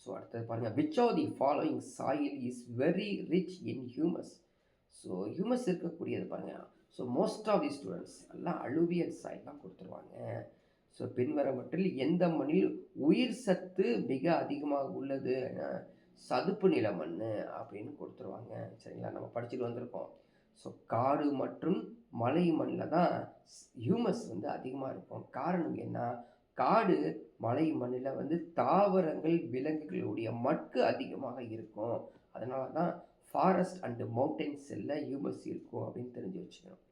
ஸோ அடுத்தது பாருங்கள், which of the following soil is very rich in humus. So humus இருக்கக்கூடியது பாருங்கள். So most of the students எல்லாம் அலுவியல் சாயில் தான் கொடுத்துருவாங்க. ஸோ பின்வரவற்றில் எந்த மண்ணில் உயிர் சத்து மிக அதிகமாக உள்ளது? சதுப்பு நில மண் அப்படின்னு கொடுத்துருவாங்க. சரிங்களா, நம்ம படிச்சுட்டு வந்திருக்கோம். ஸோ காடு மற்றும் மலை மண்ணில் தான் ஹியூமஸ் வந்து அதிகமாக இருக்கும். காரணம் என்ன? காடு மலை மண்ணில் வந்து தாவரங்கள் விலங்குகளுடைய மட்கு அதிகமாக இருக்கும். அதனால தான் ஃபாரஸ்ட் அண்டு மவுண்டன்ஸ் எல்லாம் ஹியூமஸ் இருக்கும் அப்படின்னு தெரிஞ்சு வச்சுக்கணும்.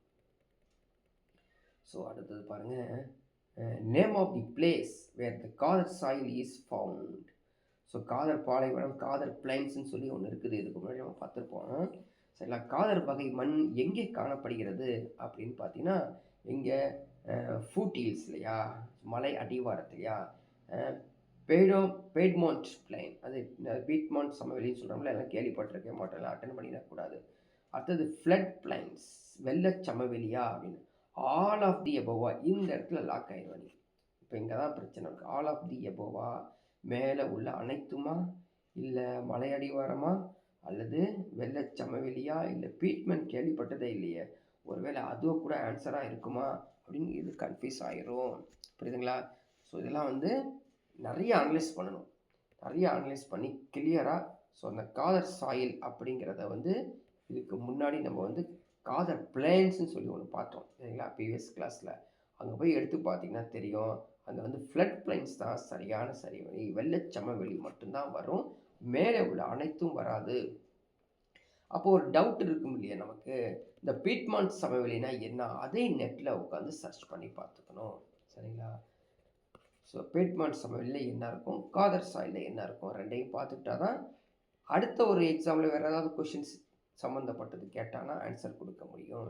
ஸோ அடுத்தது பாருங்கள், name of the place where the khadar soil is found. So khadar பாலைவனம், காதர் பிளைன்ஸ்ன்னு சொல்லி ஒன்று இருக்குது. இதுக்கு முன்னாடி நம்ம பார்த்துருப்போம். சரிங்களா, காதர் வகை மண் எங்கே காணப்படுகிறது அப்படின்னு பார்த்தீங்கன்னா, எங்கே ஃபூட்டீல்ஸ் இல்லையா, மலை அடிவாரத்துலையா, பெய்ட்மோண்ட் பிளைன், அது பீட்மோண்ட் சமவெளின்னு சொல்கிறோம்ல, எல்லாம் கேள்விப்பட்டிருக்கேன் மாட்டேன், அட்டன் பண்ணிடக்கூடாது. அடுத்தது ஃப்ளட் பிளைன்ஸ், வெள்ள சமவெளியா அப்படின்னு. ஆல் ஆஃப் தி எபோவா, இந்த இடத்துல லாக் ஆயிடுவாங்க. இப்போ இங்கே தான் பிரச்சனை இருக்குது. ஆல் ஆஃப் தி எபோவா மேலே உள்ள அனைத்துமா, இல்லை மலை அடிவாரமா, அல்லது வெள்ள சமவெளியா, இல்லை பீட்மெண்ட் கேள்விப்பட்டதே இல்லையே, ஒருவேளை அதுவோ கூட ஆன்சராக இருக்குமா அப்படின்னு இது கன்ஃபியூஸ் ஆயிரும். புரியுதுங்களா? ஸோ இதெல்லாம் வந்து நிறைய அனலைஸ் பண்ணணும். நிறைய அனலைஸ் பண்ணி கிளியராக. ஸோ அந்த காதர் சாயில் அப்படிங்கிறத வந்து இதுக்கு முன்னாடி நம்ம வந்து காதர் பிளேன்ஸ்ன்னு சொல்லி ஒன்று பார்த்தோம் சரிங்களா, ப்ரீவியஸ் கிளாஸில். அங்கே போய் எடுத்து பார்த்தீங்கன்னா தெரியும், அங்கே வந்து ஃப்ளட் பிளைன்ஸ் தான் சரியான வழி. வெள்ளச்சமவெளி மட்டும்தான் வரும், மேலே உள்ள அனைத்தும் வராது. அப்போது ஒரு டவுட் இருக்கும் இல்லையா நமக்கு, இந்த பீட்மாண்ட் சமவெளினா என்ன, அதே நெட்டில் உட்காந்து சர்ச் பண்ணி பார்த்துக்கணும். சரிங்களா? ஸோ பீட்மாண்ட் சமவெளியில் என்ன இருக்கும், காதர் சாயில் என்ன இருக்கும், ரெண்டையும் பார்த்துக்கிட்டா தான் அடுத்த ஒரு எக்ஸாமில் வேறு ஏதாவது கொஷின்ஸ் சம்மந்தப்பட்டது கேட்டானா ஆன்சர் கொடுக்க முடியும்.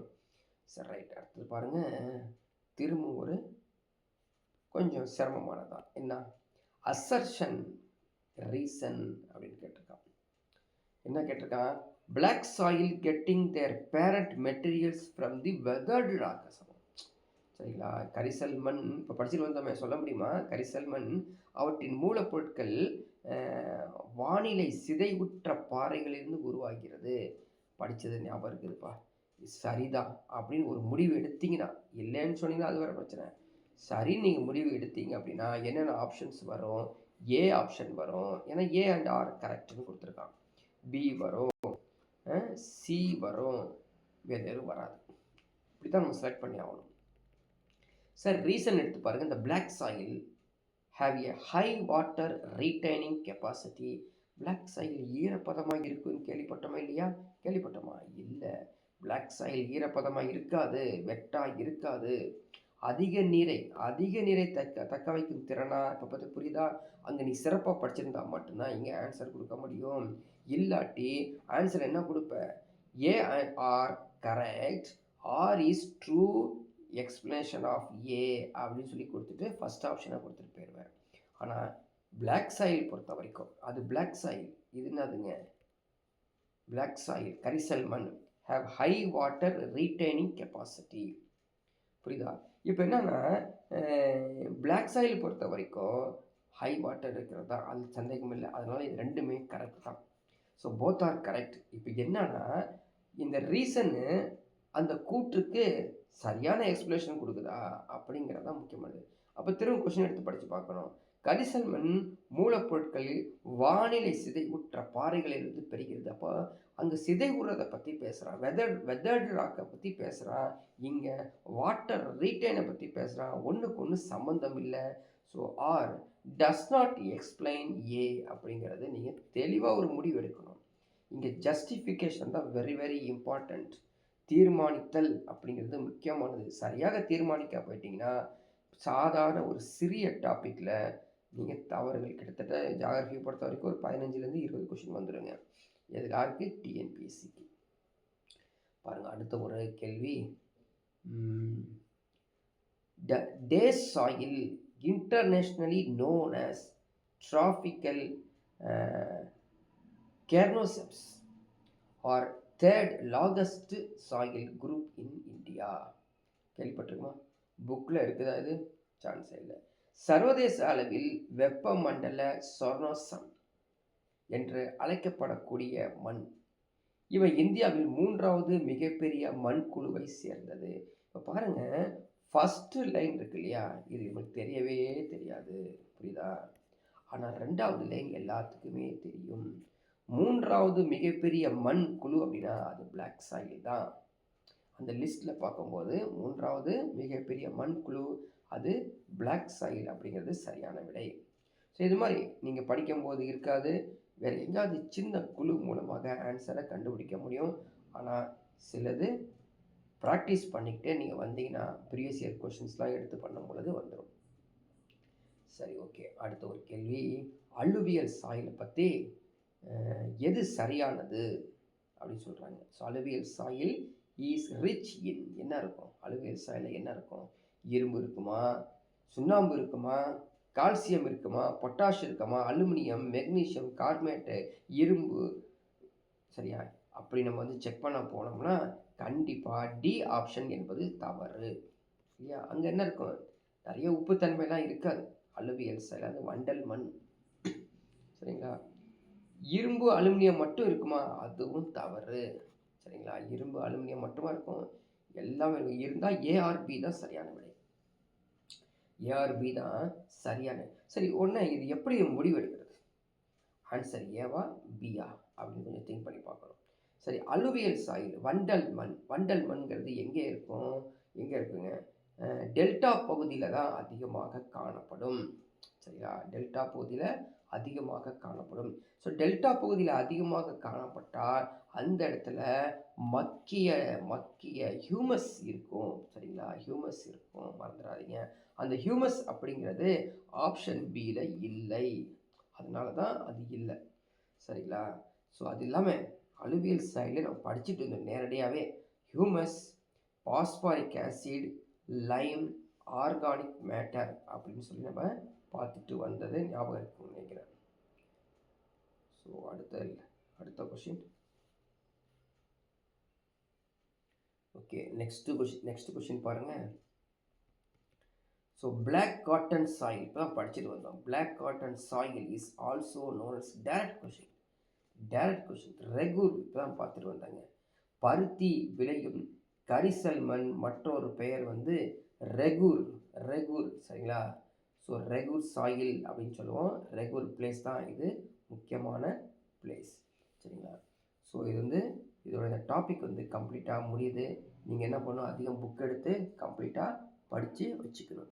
சரி, ரைட். அடுத்தது பாருங்கள், திரும்ப ஒரு கொஞ்சம் சிரமமானதான். என்ன அசர்ஷன் ரீசன் அப்படின்னு கேட்டிருக்கான். என்ன கேட்டிருக்கான்? black soil getting their parent materials from the weathered rock. சரிங்களா? கரிசல் மண் இப்போ படிச்சுட்டு வந்தோமே, சொல்ல முடியுமா? கரிசல் மண் அவற்றின் மூலப்பொருட்கள் வானிலை சிதைவுற்ற பாறைகளிலிருந்து உருவாகிறது. படித்தது ஞாபகம் இருக்குதுப்பா. சரிதான் அப்படின்னு ஒரு முடிவு எடுத்தீங்கன்னா, இல்லைன்னு சொன்னீங்கன்னா அது வேறு பிரச்சனை. சரின்னு நீங்கள் முடிவு எடுத்தீங்க அப்படின்னா என்னென்ன ஆப்ஷன்ஸ் வரும்? ஏ ஆப்ஷன் வரும். ஏன்னா ஏ அண்ட் ஆர் கரெக்டுன்னு கொடுத்துருக்கான். பி வரும், சி வரும், வேறு எதுவும் வராது. இப்படி தான் நம்ம செலக்ட் பண்ணி ஆகணும். சார் ரீசன் எடுத்து பாருங்கள். இந்த black soil have a high water retaining capacity. Black soil ஈரப்பதமாக இருக்குன்னு கேள்விப்பட்டோமா இல்லையா? கேள்விப்பட்டோமா? இல்லை. பிளாக் சாயில் ஈரப்பதமாக இருக்காது, வெட்டாக இருக்காது. அதிக நீரை தக்க வைக்கும் திறனா? இப்போ பார்த்து புரியுதா? அங்கே நீ சிறப்பாக படிச்சிருந்தா மட்டும்தான் இங்கே ஆன்சர் கொடுக்க முடியும். இல்லாட்டி ஆன்சர் என்ன கொடுப்ப? A and R correct, R is true explanation of A அப்படின்னு சொல்லி கொடுத்துட்டு ஃபஸ்ட் ஆப்ஷனை கொடுத்துட்டு போயிடுவேன். ஆனால் பிளாக் சாயில் பொறுத்த வரைக்கும் அது பிளாக் சாயில். இது என்னதுங்க? பிளாக் சாயில் கரிசல் மண் have high water retaining capacity. புரியுதா? இப்போ என்னன்னா பிளாக் சாயில் பொறுத்த வரைக்கும் ஹை வாட்டர் இருக்கிறது தான், அது சந்தேகம் இல்லை. அதனால் இது ரெண்டுமே கரெக்ட் தான். So both are correct. இப்போ என்னன்னா இந்த ரீசனு அந்த கூற்றுக்கு சரியான எக்ஸ்பிளேஷன் கொடுக்குதா அப்படிங்கிறது தான் முக்கியமானது. அப்போ திரும்ப கொஸ்டின் எடுத்து படித்து பார்க்கணும். கரிசல் மண் மூலப்பொருட்களில் வானிலை சிதைவுற்ற பாறைகளிலிருந்து பெறுகிறது. அப்போ அங்கே சிதைவுறதை பற்றி பேசுகிறான். வெதர்டு ராக்கை பற்றி பேசுகிறான். இங்கே வாட்டர் ரீட்டைனை பற்றி பேசுகிறான். ஒன்றுக்கு ஒன்று சம்மந்தம் இல்லை. So R does not explain A அப்படிங்கிறது நீங்கள் தெளிவாக ஒரு முடிவு எடுக்கணும். இங்கே ஜஸ்டிஃபிகேஷன் தான் வெரி வெரி இம்பார்ட்டண்ட். தீர்மானித்தல் அப்படிங்கிறது முக்கியமானது. சரியாக தீர்மானிக்க போயிட்டீங்கன்னா சாதாரண ஒரு சிறிய டாப்பிக்கில் நீங்கள் தவறுகள் கிட்டத்தட்ட ஜியாகிரஃபி பொறுத்த வரைக்கும் ஒரு 15லேருந்து 20 கொஷின் வந்துடுங்க. எதுக்காருக்கு? டிஎன்பிஎஸ்சிக்கு. பாருங்கள் அடுத்த ஒரு கேள்வி. The soil internationally known as tropical chernozems are third largest soil group in India. கேள்விப்பட்டிருக்குமா? புக்கில் இருக்குதா? இது சான்ஸே இல்லை. சர்வதேச அளவில் வெப்பமண்டல சொர்ணோசம் என்று அழைக்கப்படக்கூடிய மண். இவை இந்தியாவில் 3வது மிகப்பெரிய மண் குழுவை சேர்ந்தது. இப்போ பாருங்கள், ஃபஸ்ட்டு லைன் இருக்கு இல்லையா, இது நமக்கு தெரியவே தெரியாது. புரியுதா? ஆனால் 2வது லைன் எல்லாத்துக்குமே தெரியும். 3வது மிகப்பெரிய மண் குழு அப்படின்னா அது பிளாக் சாயில் தான். அந்த லிஸ்ட்டில் பார்க்கும்போது 3வது மிகப்பெரிய மண் குழு அது பிளாக் சாயில் அப்படிங்கிறது சரியான விடை. ஸோ இது மாதிரி நீங்கள் படிக்கும்போது இருக்காது, வேறு எங்கேயாவது சின்ன குழு மூலமாக ஆன்சரை கண்டுபிடிக்க முடியும். ஆனால் சிலது ப்ராக்டிஸ் பண்ணிக்கிட்டே நீங்கள் வந்தீங்கன்னா ப்ரீவியஸ் இயர் கொஷின்ஸ்லாம் எடுத்து பண்ணும் பொழுது வந்துடும். சரி, ஓகே. அடுத்த ஒரு கேள்வி. அலுவியல் சாயிலை பற்றி எது சரியானது அப்படின்னு சொல்கிறாங்க. So alluvial soil is rich in என்ன இருக்கும்? அலுவியல் சாயிலில் என்ன இருக்கும்? இரும்பு இருக்குமா, சுண்ணாம்பு இருக்குமா, கால்சியம் இருக்குமா, பொட்டாஷ் இருக்குமா, அலுமினியம், மெக்னீஷியம், கார்பனேட்டு, இரும்பு. சரியா? அப்படி நம்ம வந்து செக் பண்ண போனோம்னா கண்டிப்பாக டி ஆப்ஷன் என்பது தவறு. சரியா? அங்கே என்ன இருக்கும்? நிறைய உப்புத்தன்மைலாம் இருக்காது அலுவியல் சாயில், அது வண்டல் மண். சரிங்களா? இரும்பு அலுமினியம் மட்டும் இருக்குமா? அதுவும் தவறு. சரிங்களா? இரும்பு அலுமினியம் மட்டுமா இருக்கும்? எல்லாமே இருந்தால் ஏஆர்பி தான் சரியான விடை. ஏஆர்பி தான் சரியான. சரி, ஒன்று இது எப்படி முடிவெடுக்கிறது? ஆன்சர் ஏவா பியா அப்படின்னு கொஞ்சம் திங்க் பண்ணி பார்க்கணும். சரி, அலுவியல் சாயில் வண்டல் மண்ங்கிறது எங்கே இருக்கும்? எங்கே இருக்குங்க? டெல்டா பகுதியில் தான் அதிகமாக காணப்படும். சரியா? டெல்டா பகுதியில் அதிகமாக காணப்படும். ஸோ டெல்டா பகுதியில் அதிகமாக காணப்பட்டால் அந்த இடத்துல மக்கிய ஹியூமஸ் இருக்கும். சரிங்களா? ஹியூமஸ் இருக்கும், மறந்துடாதீங்க. அந்த ஹியூமஸ் அப்படிங்கிறது ஆப்ஷன் பியில் இல்லை. அதனால தான் அது இல்லை. சரிங்களா? ஸோ அது இல்லாமல் அலுவியல் சாயிலில் நம்ம படிச்சுட்டு இருந்தோம் நேரடியாகவே. Humus, phosphoric acid, Lime, organic matter அப்படின்னு சொல்லி நம்ம பார்த்துட்டு வந்தது ஞாபகம் இருக்குன்னு நினைக்கிறேன். ஸோ அடுத்த கொஷின். ஓகே. நெக்ஸ்ட் கொஸ்டின் பாருங்க. ஸோ பிளாக் காட்டன் சாயில் இப்போ தான் படிச்சுட்டு வந்தோம். Black cotton soil is also known as direct question regur இப்போ தான் பார்த்துட்டு வந்தாங்க. பருத்தி விளையும் கரிசல் மண் மற்றொரு பெயர் வந்து ரெகுர் சரிங்களா? ஸோ ரெகுர் சாயில் அப்படின்னு சொல்லுவோம். ரெகுர் பிளேஸ் தான் இது முக்கியமான பிளேஸ் சரிங்களா? ஸோ இது வந்து இதோட இந்த டாபிக் வந்து கம்ப்ளீட்டாக முடியுது. நீங்கள் என்ன பண்ணணும், அதிகம் புக் எடுத்து கம்ப்ளீட்டாக படித்து வச்சுக்கணும்.